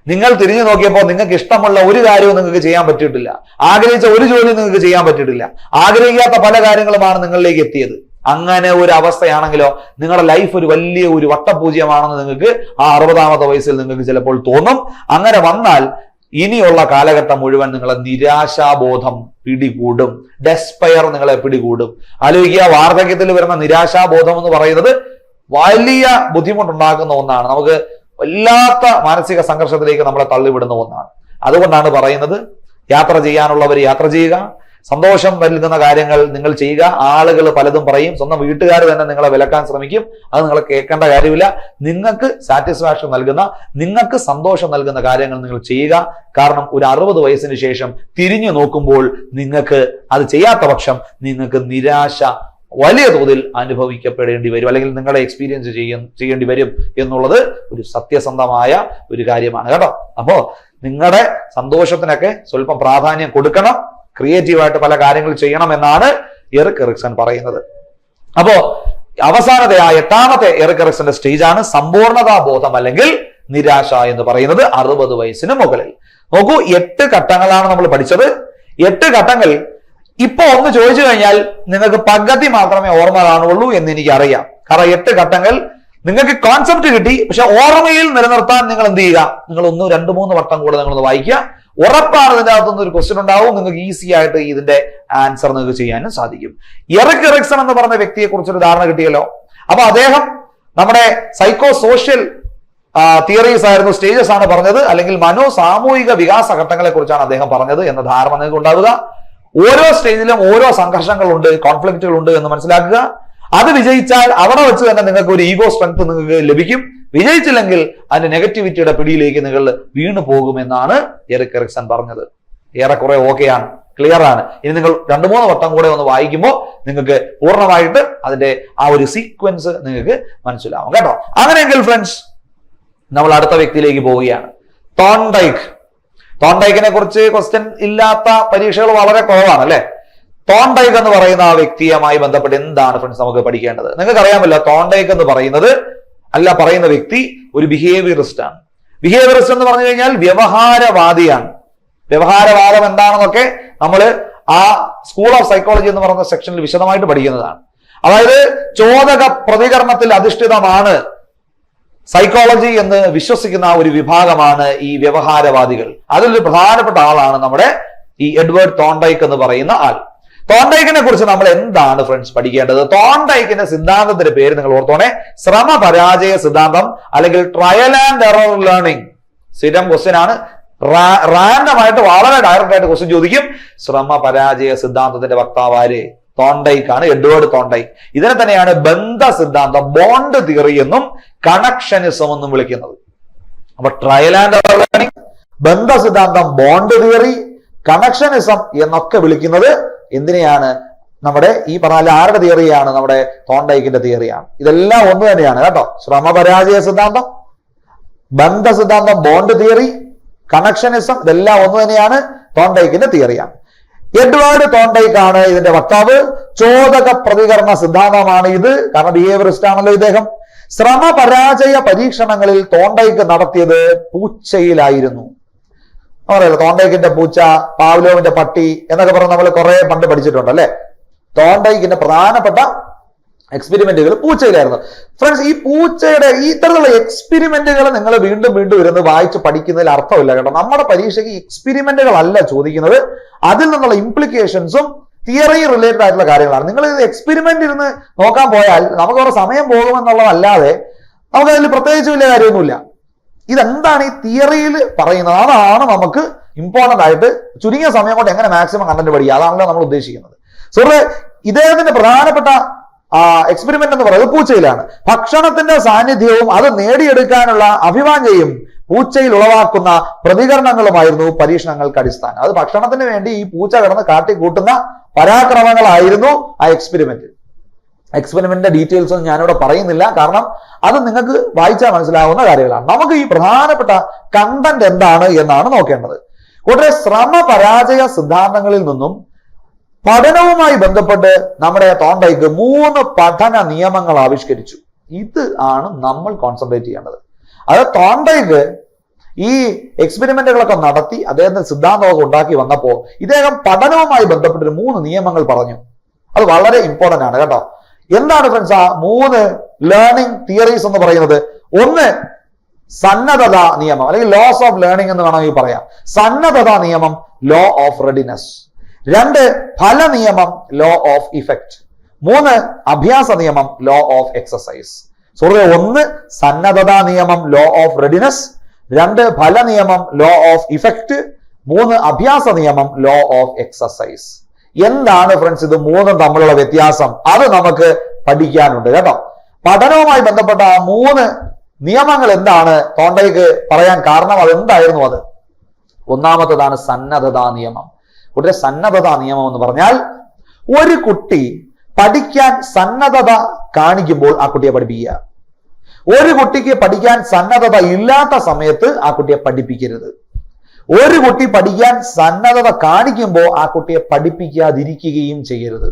നിങ്ങൾ തിരിഞ്ഞു നോക്കിയപ്പോൾ നിങ്ങൾക്ക് ഇഷ്ടമുള്ള ഒരു കാര്യവും നിങ്ങൾക്ക് ചെയ്യാൻ പറ്റിയിട്ടില്ല, ആഗ്രഹിച്ച ഒരു ജോലി നിങ്ങൾക്ക് ചെയ്യാൻ പറ്റിയിട്ടില്ല, ആഗ്രഹിക്കാത്ത പല കാര്യങ്ങളുമാണ് നിങ്ങളിലേക്ക് എത്തിയത്. അങ്ങനെ ഒരു അവസ്ഥയാണെങ്കിലോ നിങ്ങളുടെ ലൈഫ് ഒരു വലിയ ഒരു വട്ടപൂജ്യമാണെന്ന് നിങ്ങൾക്ക് ആ 60ാമത്തെ വയസ്സിൽ നിങ്ങൾക്ക് ചിലപ്പോൾ തോന്നും. അങ്ങനെ വന്നാൽ ഇനിയുള്ള കാലഘട്ടം മുഴുവൻ നിങ്ങളെ നിരാശാബോധം പിടികൂടും, ഡെസ്പയർ നിങ്ങളെ പിടികൂടും. ആലോചിക്കുക, വാർദ്ധക്യത്തിൽ വരുന്ന നിരാശാബോധം എന്ന് പറയുന്നത് വലിയ ബുദ്ധിമുട്ടുണ്ടാക്കുന്ന ഒന്നാണ്. നമുക്ക് വല്ലാത്ത മാനസിക സംഘർഷത്തിലേക്ക് നമ്മളെ തള്ളിവിടുന്ന ഒന്നാണ്. അതുകൊണ്ടാണ് പറയുന്നത്, യാത്ര ചെയ്യാനുള്ളവർ യാത്ര ചെയ്യുക, സന്തോഷം നൽകുന്ന കാര്യങ്ങൾ നിങ്ങൾ ചെയ്യുക. ആളുകൾ പലതും പറയും, സ്വന്തം വീട്ടുകാർ തന്നെ നിങ്ങളെ വിലക്കാൻ ശ്രമിക്കും, അത് നിങ്ങൾ കേൾക്കേണ്ട കാര്യമില്ല. നിങ്ങൾക്ക് സാറ്റിസ്ഫാക്ഷൻ നൽകുന്ന, നിങ്ങൾക്ക് സന്തോഷം നൽകുന്ന കാര്യങ്ങൾ നിങ്ങൾ ചെയ്യുക. കാരണം ഒരു 60 വയസ്സിന് ശേഷം തിരിഞ്ഞു നോക്കുമ്പോൾ നിങ്ങൾക്ക് അത് ചെയ്യാത്ത പക്ഷം നിങ്ങൾക്ക് നിരാശ വലിയ തോതിൽ അനുഭവിക്കപ്പെടേണ്ടി വരും, അല്ലെങ്കിൽ നിങ്ങളെ എക്സ്പീരിയൻസ് ചെയ്യേണ്ടി വരും എന്നുള്ളത് ഒരു സത്യസന്ധമായ ഒരു കാര്യമാണ് കേട്ടോ. അപ്പോ നിങ്ങളുടെ സന്തോഷത്തിനൊക്കെ സ്വല്പം പ്രാധാന്യം കൊടുക്കണം, ക്രിയേറ്റീവായിട്ട് പല കാര്യങ്ങൾ ചെയ്യണം എന്നാണ് എറിക് എറിക്സൺ പറയുന്നത്. അപ്പോ അവസാനത്തെ 8ാമത്തെ എറിക് എറിക്സന്റെ സ്റ്റേജാണ് സമ്പൂർണതാബോധം അല്ലെങ്കിൽ നിരാശ എന്ന് പറയുന്നത് 60 വയസ്സിന് മുകളിൽ. നോക്കൂ, 8 ഘട്ടങ്ങളാണ് നമ്മൾ പഠിച്ചത്. 8 ഘട്ടങ്ങൾ ഇപ്പൊ ഒന്ന് ചോദിച്ചു കഴിഞ്ഞാൽ നിങ്ങൾക്ക് പകുതി മാത്രമേ ഓർമ്മ കാണുള്ളൂ എന്ന് എനിക്കറിയാം. കാരണം 8 ഘട്ടങ്ങൾ നിങ്ങൾക്ക് കോൺസെപ്റ്റ് കിട്ടി, പക്ഷെ ഓർമ്മയിൽ നിലനിർത്താൻ നിങ്ങൾ എന്ത് ചെയ്യുക, നിങ്ങൾ 1, 2, 3 വട്ടം കൂടെ നിങ്ങളൊന്ന് വായിക്കുക. ഉറപ്പാണ് ഇതിന്റെ അകത്തുനിന്ന് ഒരു ക്വസ്റ്റ്യൻ ഉണ്ടാവും, നിങ്ങൾക്ക് ഈസി ആയിട്ട് ഇതിന്റെ ആൻസർ നിങ്ങൾക്ക് ചെയ്യാനും സാധിക്കും. എറിക് എറിക്സൺ എന്ന് പറഞ്ഞ വ്യക്തിയെ കുറിച്ചൊരു ധാരണ കിട്ടിയല്ലോ. അപ്പൊ അദ്ദേഹം നമ്മുടെ സൈക്കോ സോഷ്യൽ തിയറീസ് ആയിരുന്നു, സ്റ്റേജസ് ആണ് പറഞ്ഞത്, അല്ലെങ്കിൽ സാമൂഹിക വികാസ ഘട്ടങ്ങളെ കുറിച്ചാണ് അദ്ദേഹം പറഞ്ഞത് എന്ന ധാരണ നിങ്ങൾക്ക് ഉണ്ടാവുക. ഓരോ സ്റ്റേജിലും ഓരോ സംഘർഷങ്ങളുണ്ട്, കോൺഫ്ലിക്റ്റുകളുണ്ട് എന്ന് മനസ്സിലാക്കുക. അത് വിജയിച്ചാൽ അവിടെ വെച്ച് തന്നെ നിങ്ങൾക്ക് ഒരു ഈഗോ സ്ട്രെങ്ത് നിങ്ങൾക്ക് ലഭിക്കും. വിജയിച്ചില്ലെങ്കിൽ അതിന്റെ നെഗറ്റിവിറ്റിയുടെ പിടിയിലേക്ക് നിങ്ങൾ വീണു പോകുമെന്നാണ് എറിക് എറിക്സൺ പറഞ്ഞത്. ഏറെക്കുറെ ഓക്കെയാണ്. ക്ലിയർ ആണ്. ഇനി നിങ്ങൾ 2-3 വട്ടം കൂടെ ഒന്ന് വായിക്കുമ്പോൾ നിങ്ങൾക്ക് പൂർണ്ണമായിട്ട് അതിന്റെ ആ ഒരു സീക്വൻസ് നിങ്ങൾക്ക് മനസ്സിലാവും കേട്ടോ. അങ്ങനെയെങ്കിൽ ഫ്രണ്ട്സ് നമ്മൾ അടുത്ത വ്യക്തിയിലേക്ക് പോവുകയാണ്. തോണ്ടൈക്കിനെ കുറിച്ച് ക്വസ്റ്റ്യൻ ഇല്ലാത്ത പരീക്ഷകൾ വളരെ കുറവാണ് അല്ലെ. തോണ്ടൈക്ക് എന്ന് പറയുന്ന ആ വ്യക്തിയുമായി ബന്ധപ്പെട്ട് എന്താണ് ഫ്രണ്ട്സ് നമുക്ക് പഠിക്കേണ്ടത്? നിങ്ങൾക്ക് അറിയാമല്ലോ, തോണ്ടൈക്ക് എന്ന് പറയുന്ന വ്യക്തി ഒരു ബിഹേവിയറിസ്റ്റ് ആണ്. ബിഹേവിയറിസ്റ്റ് എന്ന് പറഞ്ഞു കഴിഞ്ഞാൽ വ്യവഹാരവാദിയാണ്. വ്യവഹാരവാദം എന്താണെന്നൊക്കെ നമ്മൾ ആ സ്കൂൾ ഓഫ് സൈക്കോളജി എന്ന് പറയുന്ന സെക്ഷനിൽ വിശദമായിട്ട് പഠിക്കുന്നതാണ്. അതായത് ചോദക പ്രതികരണത്തിൽ അധിഷ്ഠിതമാണ് സൈക്കോളജി എന്ന് വിശ്വസിക്കുന്ന ഒരു വിഭാഗമാണ് ഈ വ്യവഹാരവാദികൾ. അതിലൊരു പ്രധാനപ്പെട്ട ആളാണ് നമ്മുടെ ഈ എഡ്വേർഡ് തോണ്ടൈക്ക് എന്ന് പറയുന്ന ആൾ. തോണ്ടൈക്കിനെ കുറിച്ച് നമ്മൾ എന്താണ് ഫ്രണ്ട്സ് പഠിക്കേണ്ടത്? തോണ്ടൈക്കിന്റെ സിദ്ധാന്തത്തിന്റെ പേര് നിങ്ങൾ ഓർത്തോണേ, ശ്രമ പരാജയ സിദ്ധാന്തം അല്ലെങ്കിൽ ട്രയൽ ആൻഡ് എറർ ലേണിംഗ്. സ്ഥിരം ക്വസ്റ്റ്യൻ ആണ്, റാൻഡമായിട്ട് വളരെ ഡയറക്റ്റ് ആയിട്ട് ക്വസ്റ്റ്യൻ ചോദിക്കും. ശ്രമ പരാജയ സിദ്ധാന്തത്തിന്റെ വക്താവ് ആര്? തോണ്ടൈക്കാണ്, എഡ്വേർഡ് തോണ്ടൈക്ക്. ഇതിനെ തന്നെയാണ് ബന്ധ സിദ്ധാന്തം, ബോണ്ട് തിയറി എന്നും കണക്ഷനിസം എന്നും വിളിക്കുന്നത്. അപ്പൊ ട്രയൽ ആൻഡ് എറർ ലേണിംഗ്, ബന്ധ സിദ്ധാന്തം, ബോണ്ട് തിയറി, കണക്ഷനിസം എന്നൊക്കെ വിളിക്കുന്നത് എന്തിനെയാണ്? നമ്മുടെ ഈ പറഞ്ഞ ആരുടെ തിയറിയാണ്? നമ്മുടെ തോണ്ടൈക്കിന്റെ തിയറിയാണ്. ഇതെല്ലാം ഒന്ന് തന്നെയാണ് കേട്ടോ. ശ്രമപരാജയ സിദ്ധാന്തം, ബന്ധ സിദ്ധാന്തം, ബോണ്ട് തിയറി, കണക്ഷനിസം, ഇതെല്ലാം ഒന്ന് തന്നെയാണ്, തോണ്ടൈക്കിന്റെ തിയറിയാണ്. എഡ്വേർഡ് തോണ്ടൈക്ക് ആണ് ഇതിന്റെ വക്താവ്. ചോദക പ്രതികരണ സിദ്ധാന്തമാണ് ഇത്, കാരണം ബിഹേവിയറിസ്റ്റ് ആണല്ലോ ഇദ്ദേഹം. ശ്രമപരാജയ പരീക്ഷണങ്ങളിൽ തോണ്ടൈക്ക് നടത്തിയത് പൂച്ചയിലായിരുന്നു. പറയല്ലോ തോണ്ടൈക്കിന്റെ പൂച്ച, പാവ്ലോവിന്റെ പട്ടി എന്നൊക്കെ പറഞ്ഞ് നമ്മൾ കുറെ പണ്ട് പഠിച്ചിട്ടുണ്ട് അല്ലെ. തോണ്ടൈക്കിന്റെ പ്രധാനപ്പെട്ട എക്സ്പെരിമെന്റുകൾ പൂച്ചയിലായിരുന്നു. ഫ്രണ്ട്സ്, ഈ പൂച്ചയുടെ ഈ ഇത്തരത്തിലുള്ള എക്സ്പെരിമെന്റുകൾ നിങ്ങൾ വീണ്ടും വീണ്ടും ഇരുന്ന് വായിച്ച് പഠിക്കുന്നതിൽ അർത്ഥമില്ല കേട്ടോ. നമ്മുടെ പരീക്ഷയ്ക്ക് എക്സ്പെരിമെന്റുകളല്ല ചോദിക്കുന്നത്, അതിൽ നിന്നുള്ള ഇംപ്ലിക്കേഷൻസും തിയറി റിലേറ്റഡ് ആയിട്ടുള്ള കാര്യങ്ങളാണ്. നിങ്ങൾ ഇത് എക്സ്പെരിമെന്റ് ഇരുന്ന് നോക്കാൻ പോയാൽ നമുക്ക് കുറെ സമയം പോകുമെന്നുള്ളതല്ലാതെ നമുക്ക് അതിൽ പ്രത്യേകിച്ച് വലിയ കാര്യമൊന്നുമില്ല. ഇതെന്താണ് ഈ തിയറിയിൽ പറയുന്നത്, അതാണ് നമുക്ക് ഇമ്പോർട്ടന്റ് ആയിട്ട് ചുരുങ്ങിയ സമയം കൊണ്ട് എങ്ങനെ മാക്സിമം കണ്ടന്റ് പഠിക്കുക, അതാണല്ലോ നമ്മൾ ഉദ്ദേശിക്കുന്നത്. സോ ഇദ്ദേഹത്തിന്റെ പ്രധാനപ്പെട്ട എക്സ്പെരിമെന്റ് എന്ന് പറയുന്നത് പൂച്ചയിലാണ്. ഭക്ഷണത്തിന്റെ സാന്നിധ്യവും അത് നേടിയെടുക്കാനുള്ള അഭിവാഞ്ഛയും പൂച്ചയിൽ ഉളവാക്കുന്ന പ്രതികരണങ്ങളുമായിരുന്നു പരീക്ഷണങ്ങൾക്ക് അടിസ്ഥാനം. അത് ഭക്ഷണത്തിന് വേണ്ടി ഈ പൂച്ച കിടന്ന് കാട്ടിക്കൂട്ടുന്ന പരാക്രമങ്ങളായിരുന്നു ആ എക്സ്പെരിമെന്റ്. എക്സ്പെരിമെന്റിന്റെ ഡീറ്റെയിൽസ് ഒന്നും ഞാനിവിടെ പറയുന്നില്ല, കാരണം അത് നിങ്ങൾക്ക് വായിച്ചാൽ മനസ്സിലാവുന്ന കാര്യങ്ങളാണ്. നമുക്ക് ഈ പ്രധാനപ്പെട്ട കണ്ടന്റ് എന്താണ് എന്നാണ് നോക്കേണ്ടത്. കൂടാതെ ശ്രമ പരാജയ സിദ്ധാന്തങ്ങളിൽ നിന്നും പഠനവുമായി ബന്ധപ്പെട്ട് നമ്മുടെ തോണ്ടൈക്ക് 3 പഠന നിയമങ്ങൾ ആവിഷ്കരിച്ചു. ഇത് ആണ് നമ്മൾ കോൺസെൻട്രേറ്റ് ചെയ്യേണ്ടത്. അത് തോണ്ടൈക്ക് ഈ എക്സ്പെരിമെന്റുകളൊക്കെ നടത്തി അദ്ദേഹത്തിന്റെ സിദ്ധാന്തമൊക്കെ ഉണ്ടാക്കി വന്നപ്പോൾ ഇദ്ദേഹം പഠനവുമായി ബന്ധപ്പെട്ട 3 നിയമങ്ങൾ പറഞ്ഞു. അത് വളരെ ഇമ്പോർട്ടന്റ് ആണ് കേട്ടോ. എന്താണ് ഫ്രണ്ട്സ് ആ 3 ലേണിംഗ് തിയറീസ് എന്ന് പറയുന്നത്? ഒന്ന്, സന്നദ്ധത നിയമം അല്ലെങ്കിൽ ലോസ് ഓഫ് ലേണിംഗ് എന്ന് വേണമെങ്കിൽ പറയാം. സന്നദ്ധത നിയമം, ലോ ഓഫ് റെഡിനെസ്. 2, ഫല നിയമം, ലോ ഓഫ് ഇഫക്റ്റ്. 3, അഭ്യാസ നിയമം, ലോ ഓഫ് എക്സസൈസ്. സോറി, 1 സന്നദ്ധത നിയമം, ലോ ഓഫ് റെഡിനെസ്. 2 ഫല നിയമം, ലോ ഓഫ് ഇഫക്റ്റ്. 3 അഭ്യാസ നിയമം, ലോ ഓഫ് എക്സസൈസ്. എന്താണ് ഫ്രണ്ട്സ് ഇത് 3 തമ്മിലുള്ള വ്യത്യാസം? അത് നമുക്ക് പഠിക്കാനുണ്ട് കേട്ടോ. പഠനവുമായി ബന്ധപ്പെട്ട 3 നിയമങ്ങൾ എന്താണ് തോണ്ടൈക്ക് പറയാൻ കാരണം? അതെന്തായിരുന്നു? അത് ഒന്നാമത്തേതാണ് സന്നദ്ധതാ നിയമം. കൂടെ സന്നദ്ധതാ നിയമം എന്ന് പറഞ്ഞാൽ ഒരു കുട്ടി പഠിക്കാൻ സന്നദ്ധത കാണിക്കുമ്പോൾ ആ കുട്ടിയെ പഠിപ്പിക്കുക. ഒരു കുട്ടിക്ക് പഠിക്കാൻ സന്നദ്ധത ഇല്ലാത്ത സമയത്ത് ആ കുട്ടിയെ പഠിപ്പിക്കരുത്. ഒരു കുട്ടി പഠിക്കാൻ സന്നദ്ധത കാണിക്കുമ്പോൾ ആ കുട്ടിയെ പഠിപ്പിക്കാതിരിക്കുകയും ചെയ്യരുത്.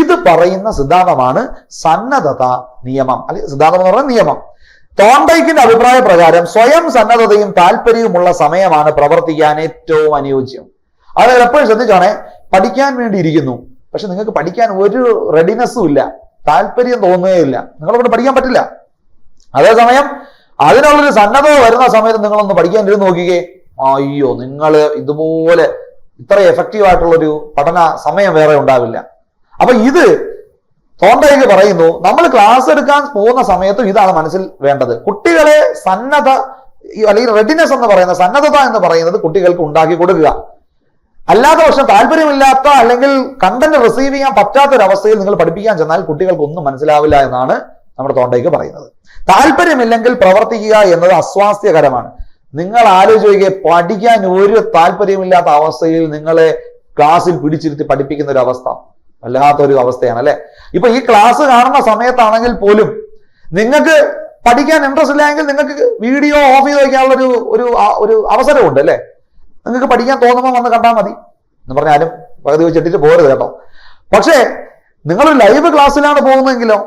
ഇത് പറയുന്ന സിദ്ധാന്തമാണ് സന്നദ്ധത നിയമം, അല്ലെങ്കിൽ സിദ്ധാന്തം എന്ന് പറയുന്ന നിയമം. തോണ്ടൈക്കിന്റെ അഭിപ്രായ പ്രകാരം സ്വയം സന്നദ്ധതയും താല്പര്യവുമുള്ള സമയമാണ് പ്രവർത്തിക്കാൻ ഏറ്റവും അനുയോജ്യം. അതായത് എപ്പോഴും ശ്രദ്ധിച്ചാണേ, പഠിക്കാൻ വേണ്ടി ഇരിക്കുന്നു, പക്ഷെ നിങ്ങൾക്ക് പഠിക്കാൻ ഒരു റെഡിനെസ്സും ഇല്ല, താല്പര്യം തോന്നുകയില്ല, നിങ്ങളോട് പഠിക്കാൻ പറ്റില്ല. അതേസമയം അതിനുള്ളൊരു സന്നദ്ധത വരുന്ന സമയത്ത് നിങ്ങളൊന്ന് പഠിക്കാൻ ഇരുന്ന് നോക്കിക്കേ, അയ്യോ നിങ്ങൾ ഇതുപോലെ ഇത്ര എഫക്റ്റീവ് ആയിട്ടുള്ളൊരു പഠന സമയം വേറെ ഉണ്ടാവില്ല. അപ്പൊ ഇത് തോണ്ടൈക്ക് പറയുന്നു, നമ്മൾ ക്ലാസ് എടുക്കാൻ പോകുന്ന സമയത്തും ഇതാണ് മനസ്സിൽ വേണ്ടത്. കുട്ടികളെ സന്നദ്ധ അല്ലെങ്കിൽ റെഡിനെസ് എന്ന് പറയുന്ന സന്നദ്ധത എന്ന് പറയുന്നത് കുട്ടികൾക്ക് ഉണ്ടാക്കി കൊടുക്കുക. അല്ലാത്ത പക്ഷം താല്പര്യമില്ലാത്ത അല്ലെങ്കിൽ കണ്ടന്റ് റിസീവ് ചെയ്യാൻ പറ്റാത്തൊരവസ്ഥയിൽ നിങ്ങൾ പഠിപ്പിക്കാൻ ചെന്നാൽ കുട്ടികൾക്ക് ഒന്നും മനസ്സിലാവില്ല എന്നാണ് നമ്മുടെ തോണ്ടൈക്ക് പറയുന്നത്. താല്പര്യമില്ലെങ്കിൽ പ്രവർത്തിക്കുക എന്നത് അസ്വാസ്ഥ്യകരമാണ്. നിങ്ങൾ ആലോചിക്കുക, പഠിക്കാൻ ഒരു താല്പര്യമില്ലാത്ത അവസ്ഥയിൽ നിങ്ങളെ ക്ലാസ്സിൽ പിടിച്ചിരുത്തി പഠിപ്പിക്കുന്ന ഒരു അവസ്ഥ വല്ലാത്തൊരു അവസ്ഥയാണ് അല്ലെ. ഇപ്പൊ ഈ ക്ലാസ് കാണുന്ന സമയത്താണെങ്കിൽ പോലും നിങ്ങൾക്ക് പഠിക്കാൻ ഇൻട്രസ്റ്റ് ഇല്ലെങ്കിൽ നിങ്ങൾക്ക് വീഡിയോ ഓഫ് ചെയ്ത് വയ്ക്കാനുള്ള ഒരു അവസരമുണ്ട് അല്ലെ. നിങ്ങൾക്ക് പഠിക്കാൻ തോന്നുമ്പോൾ വന്ന് കണ്ടാൽ മതി എന്ന് പറഞ്ഞാലും പകുതി വെച്ചിട്ട് പോരുത് കേട്ടോ. പക്ഷേ നിങ്ങൾ ലൈവ് ക്ലാസ്സിലാണ് പോകുന്നതെങ്കിലോ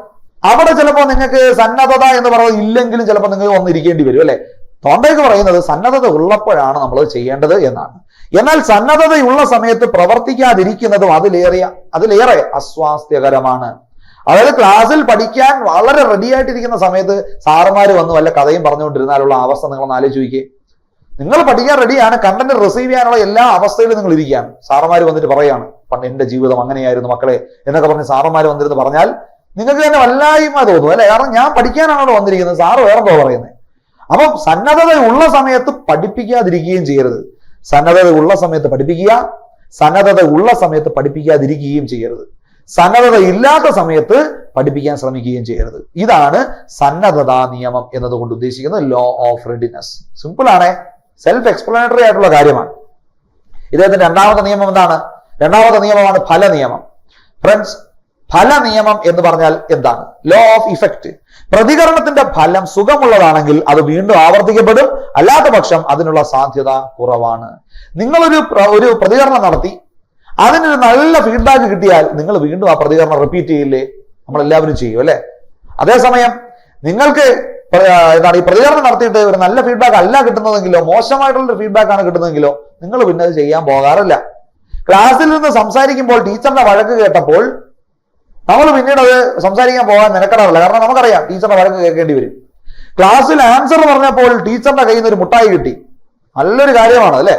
അവിടെ ചിലപ്പോൾ നിങ്ങൾക്ക് സന്നദ്ധത എന്ന് പറയുന്നത് ഇല്ലെങ്കിലും ചിലപ്പോൾ നിങ്ങൾ വന്നിരിക്കേണ്ടി വരും അല്ലെ. തോണ്ടയ്ക്ക് പറയുന്നത് സന്നദ്ധത ഉള്ളപ്പോഴാണ് നമ്മൾ ചെയ്യേണ്ടത് എന്നാണ്. എന്നാൽ സന്നദ്ധതയുള്ള സമയത്ത് പ്രവർത്തിക്കാതിരിക്കുന്നതും അതിലേറെ അസ്വാസ്ഥ്യകരമാണ്. അതായത് ക്ലാസ്സിൽ പഠിക്കാൻ വളരെ റെഡി ആയിട്ടിരിക്കുന്ന സമയത്ത് സാറുമാര് വന്ന് വല്ല കഥയും പറഞ്ഞുകൊണ്ടിരുന്നാലുള്ള അവസ്ഥ നിങ്ങളൊന്ന് ആലോചിച്ച് നോക്കിയേ. നിങ്ങൾ പഠിക്കാൻ റെഡിയാണ്, കണ്ടന്റ് റിസീവ് ചെയ്യാനുള്ള എല്ലാ അവസ്ഥയിലും നിങ്ങൾ ഇരിക്കുകയാണ്. സാറന്മാര് വന്നിട്ട് പറയാണ് പണ്ട് എന്റെ ജീവിതം അങ്ങനെയായിരുന്നു മക്കളെ എന്നൊക്കെ പറഞ്ഞ് സാറന്മാര് വന്നിരുന്ന് പറഞ്ഞാൽ നിങ്ങൾക്ക് തന്നെ വല്ലായ്മ തോന്നും അല്ലെ. കാരണം ഞാൻ പഠിക്കാനാണോ വന്നിരിക്കുന്നത്, സാറ് വേറെന്തോ പറയുന്നത്. അപ്പം സന്നദ്ധത ഉള്ള സമയത്ത് പഠിപ്പിക്കാതിരിക്കുകയും ചെയ്യരുത്. സന്നദ്ധത ഉള്ള സമയത്ത് പഠിപ്പിക്കുക, സന്നദ്ധത ഉള്ള സമയത്ത് പഠിപ്പിക്കാതിരിക്കുകയും ചെയ്യരുത്. സന്നദ്ധത ഇല്ലാത്ത സമയത്ത് പഠിപ്പിക്കാൻ ശ്രമിക്കുകയും ചെയ്യരുത്. ഇതാണ് സന്നദ്ധതാ നിയമം എന്നതുകൊണ്ട് ഉദ്ദേശിക്കുന്നത് ലോ ഓഫ് റെഡിനെസ്. സിമ്പിൾ ആണ്, സെൽഫ് എക്സ്പ്ലനേറ്ററി ആയിട്ടുള്ള കാര്യമാണ്. ഇദ്ദേഹത്തിന്റെ രണ്ടാമത്തെ നിയമം എന്താണ്? രണ്ടാമത്തെ നിയമമാണ് ഫല നിയമം. ഫ്രണ്ട്സ്, ഫല നിയമം എന്ന് പറഞ്ഞാൽ എന്താണ്? Law of effect. പ്രതികരണത്തിന്റെ ഫലം സുഖമുള്ളതാണെങ്കിൽ അത് വീണ്ടും ആവർത്തിക്കപ്പെടും, അല്ലാത്ത പക്ഷം അതിനുള്ള സാധ്യത കുറവാണ്. നിങ്ങളൊരു പ്രതികരണം നടത്തി അതിനൊരു നല്ല ഫീഡ്ബാക്ക് കിട്ടിയാൽ നിങ്ങൾ വീണ്ടും ആ പ്രതികരണം റിപ്പീറ്റ് ചെയ്യില്ലേ? നമ്മളെല്ലാവരും ചെയ്യും അല്ലെ. അതേസമയം നിങ്ങൾക്ക് എന്താണ് ഈ പ്രതികരണം നടത്തിയിട്ട് ഒരു നല്ല ഫീഡ്ബാക്ക് അല്ല കിട്ടുന്നതെങ്കിലോ മോശമായിട്ടുള്ള ഫീഡ്ബാക്ക് ആണ് കിട്ടുന്നതെങ്കിലോ നിങ്ങൾ പിന്നെ അത് ചെയ്യാൻ പോകാറില്ല. ക്ലാസ്സിൽ നിന്ന് സംസാരിക്കുമ്പോൾ ടീച്ചറിന്റെ വഴക്ക് കേട്ടപ്പോൾ നമ്മൾ പിന്നീട് അത് സംസാരിക്കാൻ പോകാൻ നിനക്കടാറില്ല. കാരണം നമുക്കറിയാം ടീച്ചറിന്റെ വഴക്ക് കേൾക്കേണ്ടി വരും. ക്ലാസ്സിൽ ആൻസർ പറഞ്ഞപ്പോൾ ടീച്ചറിന്റെ കയ്യിൽ നിന്ന് ഒരു മുട്ടായി കിട്ടി, നല്ലൊരു കാര്യമാണ് അല്ലെ.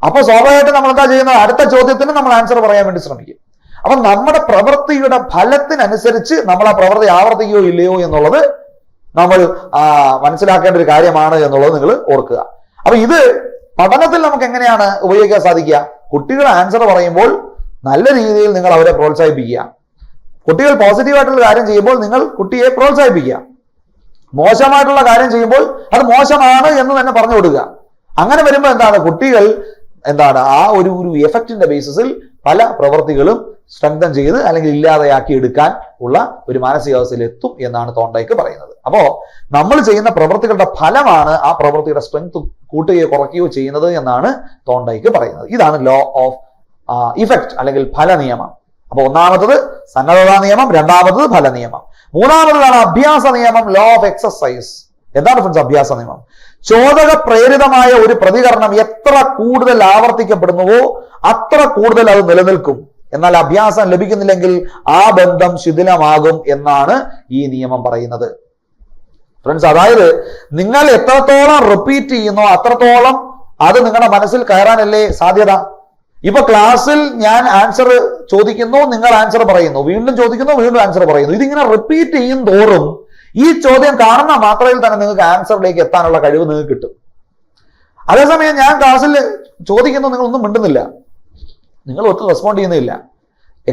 അപ്പൊ സ്വാഭാവികമായിട്ട് നമ്മൾ എന്താ ചെയ്യുന്നത്? അടുത്ത ചോദ്യത്തിന് നമ്മൾ ആൻസർ പറയാൻ വേണ്ടി ശ്രമിക്കും. അപ്പൊ നമ്മുടെ പ്രവൃത്തിയുടെ ഫലത്തിനനുസരിച്ച് നമ്മൾ ആ പ്രവൃത്തി ആവർത്തിക്കുകയോ ഇല്ലയോ എന്നുള്ളത് നമ്മൾ മനസ്സിലാക്കേണ്ട ഒരു കാര്യമാണ് എന്നുള്ളത് നിങ്ങൾ ഓർക്കുക. അപ്പൊ ഇത് പഠനത്തിൽ നമുക്ക് എങ്ങനെയാണ് ഉപയോഗിക്കാൻ സാധിക്കുക? കുട്ടികൾ ആൻസർ പറയുമ്പോൾ നല്ല രീതിയിൽ നിങ്ങൾ അവരെ പ്രോത്സാഹിപ്പിക്കുക. കുട്ടികൾ പോസിറ്റീവായിട്ടുള്ള കാര്യം ചെയ്യുമ്പോൾ നിങ്ങൾ കുട്ടിയെ പ്രോത്സാഹിപ്പിക്കുക. മോശമായിട്ടുള്ള കാര്യം ചെയ്യുമ്പോൾ അത് മോശമാണ് എന്ന് തന്നെ പറഞ്ഞു കൊടുക്കുക. അങ്ങനെ വരുമ്പോൾ എന്താണ്, കുട്ടികൾ എന്താണ് ആ ഒരു എഫക്റ്റിന്റെ ബേസിസിൽ പല പ്രവൃത്തികളും സ്ട്രെങ്തൻ ചെയ്ത് അല്ലെങ്കിൽ ഇല്ലാതെയാക്കി എടുക്കാൻ ഉള്ള ഒരു മാനസികാവസ്ഥയിൽ എത്തും എന്നാണ് തോണ്ടയ്ക്ക് പറയുന്നത്. അപ്പോ നമ്മൾ ചെയ്യുന്ന പ്രവൃത്തികളുടെ ഫലമാണ് ആ പ്രവൃത്തിയുടെ സ്ട്രെങ്ത് കൂട്ടുകയോ കുറയ്ക്കുകയോ ചെയ്യുന്നത് എന്നാണ് തോണ്ടയ്ക്ക് പറയുന്നത്. ഇതാണ് ലോ ഓഫ് ഇഫക്റ്റ് അല്ലെങ്കിൽ ഫല നിയമം. അപ്പൊ ഒന്നാമത്തത് സന്നദ്ധതാ നിയമം, രണ്ടാമത്തത് ഫല നിയമം, മൂന്നാമത്തതാണ് അഭ്യാസ നിയമം, ലോ ഓഫ് എക്സസൈസ്. എന്താണ് ഫ്രണ്ട്സ് അഭ്യാസ നിയമം? ചോദക പ്രേരിതമായ ഒരു പ്രതികരണം എത്ര കൂടുതൽ ആവർത്തിക്കപ്പെടുന്നുവോ അത്ര കൂടുതൽ അത് നിലനിൽക്കും. എന്നാൽ അഭ്യാസം ലഭിക്കുന്നില്ലെങ്കിൽ ആ ബന്ധം ശിഥിലമാകും എന്നാണ് ഈ നിയമം പറയുന്നത്. ഫ്രണ്ട്സ്, അതായത് നിങ്ങൾ എത്രത്തോളം റിപ്പീറ്റ് ചെയ്യുന്നോ അത്രത്തോളം അത് നിങ്ങളുടെ മനസ്സിൽ കയറാനല്ലേ സാധ്യത. ഇപ്പൊ ക്ലാസ്സിൽ ഞാൻ ആൻസർ ചോദിക്കുന്നു, നിങ്ങൾ ആൻസർ പറയുന്നു, വീണ്ടും ചോദിക്കുന്നു, വീണ്ടും ആൻസർ പറയുന്നു. ഇതിങ്ങനെ റിപ്പീറ്റ് ചെയ്യും തോറും ഈ ചോദ്യം കാണുന്ന മാത്രയിൽ തന്നെ നിങ്ങൾക്ക് ആൻസറിലേക്ക് എത്താനുള്ള കഴിവ് നിങ്ങൾക്ക് കിട്ടും. അതേസമയം ഞാൻ ക്ലാസ്സിൽ ചോദിക്കുന്നു, നിങ്ങളൊന്നും മിണ്ടുന്നില്ല, നിങ്ങൾ ഒട്ടും റെസ്പോണ്ട് ചെയ്യുന്നില്ല.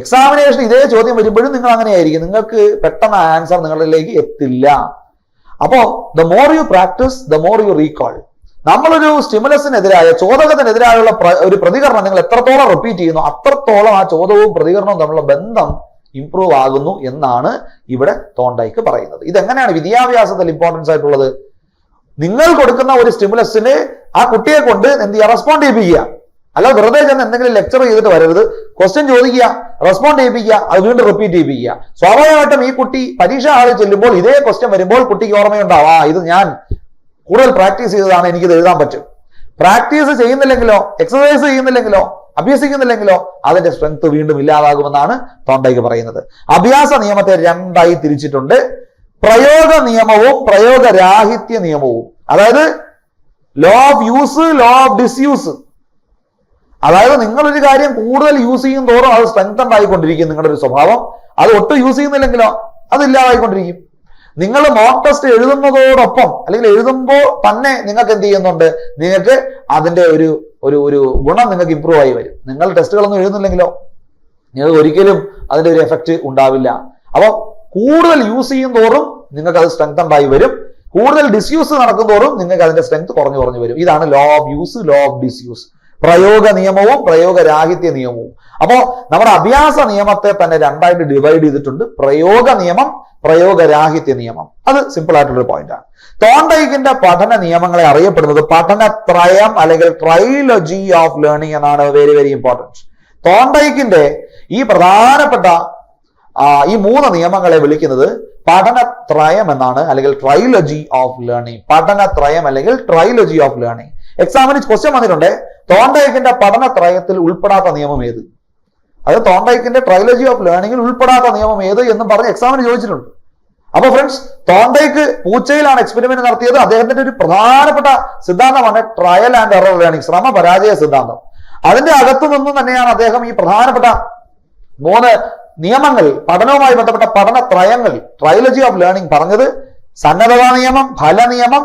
എക്സാമിനേഷൻ ഇതേ ചോദ്യം വരുമ്പോഴും നിങ്ങൾ അങ്ങനെയായിരിക്കും, നിങ്ങൾക്ക് പെട്ടെന്ന് ആൻസർ നിങ്ങളിലേക്ക് എത്തില്ല. അപ്പോ the more you practise the more you recall. നമ്മളൊരു സ്റ്റിമുലസിനെതിരായ ചോദകത്തിനെതിരായുള്ള ഒരു പ്രതികരണം നിങ്ങൾ എത്രത്തോളം റിപ്പീറ്റ് ചെയ്യുന്നു അത്രത്തോളം ആ ചോദകവും പ്രതികരണവും തമ്മിലുള്ള ബന്ധം ഇംപ്രൂവ് ആകുന്നു എന്നാണ് ഇവിടെ തോണ്ടയ്ക്ക് പറയുന്നത്. ഇതെങ്ങനെയാണ് വിദ്യാഭ്യാസത്തിൽ ഇമ്പോർട്ടൻസ് ആയിട്ടുള്ളത്? നിങ്ങൾ കൊടുക്കുന്ന ഒരു സ്റ്റിമുലസിന് ആ കുട്ടിയെ കൊണ്ട് എന്ത് ചെയ്യുക? റെസ്പോണ്ട് ചെയ്യിപ്പിക്കുക. അല്ല വെറുതെ ചെന്ന് എന്തെങ്കിലും ലെക്ചർ ചെയ്തിട്ട് വരരുത്. ക്വസ്റ്റ്യൻ ചോദിക്കുക, റെസ്പോണ്ട് ചെയ്യിപ്പിക്കുക, അത് വീണ്ടും റിപ്പീറ്റ് ചെയ്യിപ്പിക്കുക. സ്വാഭാവികമായിട്ടും ഈ കുട്ടി പരീക്ഷ ഹാളിൽ ചെല്ലുമ്പോൾ ഇതേ ക്വസ്റ്റ്യൻ വരുമ്പോൾ കുട്ടിക്ക് ഓർമ്മയുണ്ടാവും, ഇത് ഞാൻ കൂടുതൽ പ്രാക്ടീസ് ചെയ്തതാണ്, എനിക്കിത് എഴുതാൻ പറ്റും. പ്രാക്ടീസ് ചെയ്യുന്നില്ലെങ്കിലോ, എക്സസൈസ് ചെയ്യുന്നില്ലെങ്കിലോ, അഭ്യസിക്കുന്നില്ലെങ്കിലോ അതിന്റെ സ്ട്രെങ്ത് വീണ്ടും ഇല്ലാതാകുമെന്നാണ് തോണ്ടയ്ക്ക് പറയുന്നത്. അഭ്യാസ നിയമത്തെ രണ്ടായി തിരിച്ചിട്ടുണ്ട്, പ്രയോഗ നിയമവും പ്രയോഗരാഹിത്യ നിയമവും. അതായത് law of use, law of disuse. അതായത് നിങ്ങളൊരു കാര്യം കൂടുതൽ യൂസ് ചെയ്യും തോറും അത് സ്ട്രെങ്തൻഡ് ആയിക്കൊണ്ടിരിക്കും നിങ്ങളുടെ ഒരു സ്വഭാവം. അത് ഒട്ടും യൂസ് ചെയ്യുന്നില്ലെങ്കിലോ അത് ഇല്ലാതായിക്കൊണ്ടിരിക്കും. നിങ്ങൾ മോക്ക് ടെസ്റ്റ് എഴുതുന്നതോടൊപ്പം അല്ലെങ്കിൽ എഴുതുമ്പോൾ തന്നെ നിങ്ങൾക്ക് എന്ത് ചെയ്യുന്നുണ്ട്? നിങ്ങൾക്ക് അതിന്റെ ഒരു ഗുണം നിങ്ങൾക്ക് ഇമ്പ്രൂവ് ആയി വരും. നിങ്ങൾ ടെസ്റ്റുകളൊന്നും എഴുതുന്നില്ലെങ്കിലോ നിങ്ങൾക്ക് ഒരിക്കലും അതിന്റെ ഒരു എഫക്റ്റ് ഉണ്ടാവില്ല. അപ്പോൾ കൂടുതൽ യൂസ് ചെയ്യും തോറും നിങ്ങൾക്ക് അത് സ്ട്രെങ്തൻഡ് ആയി വരും. കൂടുതൽ ഡിസ്യൂസ് നടക്കും തോറും നിങ്ങൾക്ക് അതിന്റെ സ്ട്രെങ്ത് കുറഞ്ഞു വരും. ഇതാണ് law of use, law of disuse. പ്രയോഗ നിയമവും പ്രയോഗരാഹിത്യ നിയമവും. അപ്പോ നമ്മുടെ അഭ്യാസ നിയമത്തെ തന്നെ രണ്ടായിട്ട് ഡിവൈഡ് ചെയ്തിട്ടുണ്ട്. പ്രയോഗ നിയമം, പ്രയോഗരാഹിത്യ നിയമം. അത് സിമ്പിൾ ആയിട്ടുള്ള പോയിന്റാണ്. തോണ്ടൈക്കിന്റെ പഠന നിയമങ്ങളെ അറിയപ്പെടുന്നത് പഠനത്രയം അല്ലെങ്കിൽ ട്രൈലോജി ഓഫ് ലേണിംഗ് എന്നാണ്. Very very important. തോണ്ടൈക്കിന്റെ ഈ പ്രധാനപ്പെട്ട ഈ 3 നിയമങ്ങളെ വിളിക്കുന്നത് പഠനത്രയം എന്നാണ്, അല്ലെങ്കിൽ ട്രൈലോജി ഓഫ് ലേണിംഗ്. പഠനത്രയം അല്ലെങ്കിൽ ട്രൈലോജി ഓഫ് ലേണിംഗ്. എക്സാമിന് ക്വസ്റ്റ്യൻ വന്നിട്ടുണ്ട്, തോണ്ടൈക്കിന്റെ പഠനത്രയത്തിൽ ഉൾപ്പെടാത്ത നിയമം ഏത്? അത് തോണ്ടൈക്കിന്റെ ട്രൈലോജി ഓഫ് ലേണിംഗിൽ ഉൾപ്പെടാത്ത നിയമം ഏത് എന്നും പറഞ്ഞ് എക്സാമിന് ചോദിച്ചിട്ടുണ്ട്. അപ്പൊ ഫ്രണ്ട്സ്, തോണ്ടൈക്ക് പൂച്ചയിലാണ് എക്സ്പെരിമെന്റ് നടത്തിയത്. അദ്ദേഹത്തിന്റെ ഒരു പ്രധാനപ്പെട്ട സിദ്ധാന്തമാണ് ട്രയൽ ആൻഡ് എറർ ലേണിംഗ്, ശ്രമ പരാജയ സിദ്ധാന്തം. അതിന്റെ അകത്തു നിന്നും തന്നെയാണ് അദ്ദേഹം ഈ പ്രധാനപ്പെട്ട 3 നിയമങ്ങൾ, പഠനവുമായി ബന്ധപ്പെട്ട പഠനത്രയങ്ങൾ, ട്രൈലോജി ഓഫ് ലേണിംഗ് പറഞ്ഞത്. സന്നദ്ധതാ നിയമം, ഫല നിയമം,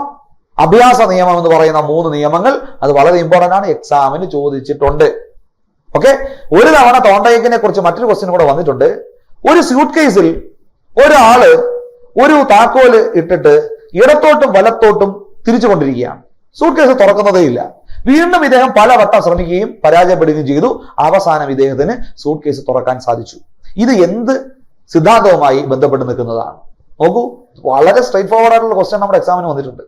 അഭ്യാസ നിയമം എന്ന് പറയുന്ന 3 നിയമങ്ങൾ. അത് വളരെ ഇമ്പോർട്ടന്റ് ആണ്, എക്സാമിന് ചോദിച്ചിട്ടുണ്ട്. ഓക്കെ. ഒരു തവണ തോണ്ടൈക്കിനെ കുറിച്ച് മറ്റൊരു ക്വസ്റ്റ്യൻ കൂടെ വന്നിട്ടുണ്ട്. ഒരു സ്യൂട്ട് കേസിൽ ഒരാള് ഒരു താക്കോല് ഇട്ടിട്ട് ഇടത്തോട്ടും വലത്തോട്ടും തിരിച്ചുകൊണ്ടിരിക്കുകയാണ്. സൂട്ട് കേസ് തുറക്കുന്നതേ ഇല്ല. വീണ്ടും ഇദ്ദേഹം പലവട്ടം ശ്രമിക്കുകയും പരാജയപ്പെടുകയും ചെയ്തു. അവസാനം ഇദ്ദേഹത്തിന് സൂട്ട് കേസ് തുറക്കാൻ സാധിച്ചു. ഇത് എന്ത് സിദ്ധാന്തവുമായി ബന്ധപ്പെട്ട് നിൽക്കുന്നതാണ്? നോക്കൂ, വളരെ സ്ട്രൈറ്റ് ഫോർവേഡ് ആയിട്ടുള്ള ക്വസ്റ്റ്യൻ നമ്മുടെ എക്സാമിന് വന്നിട്ടുണ്ട്.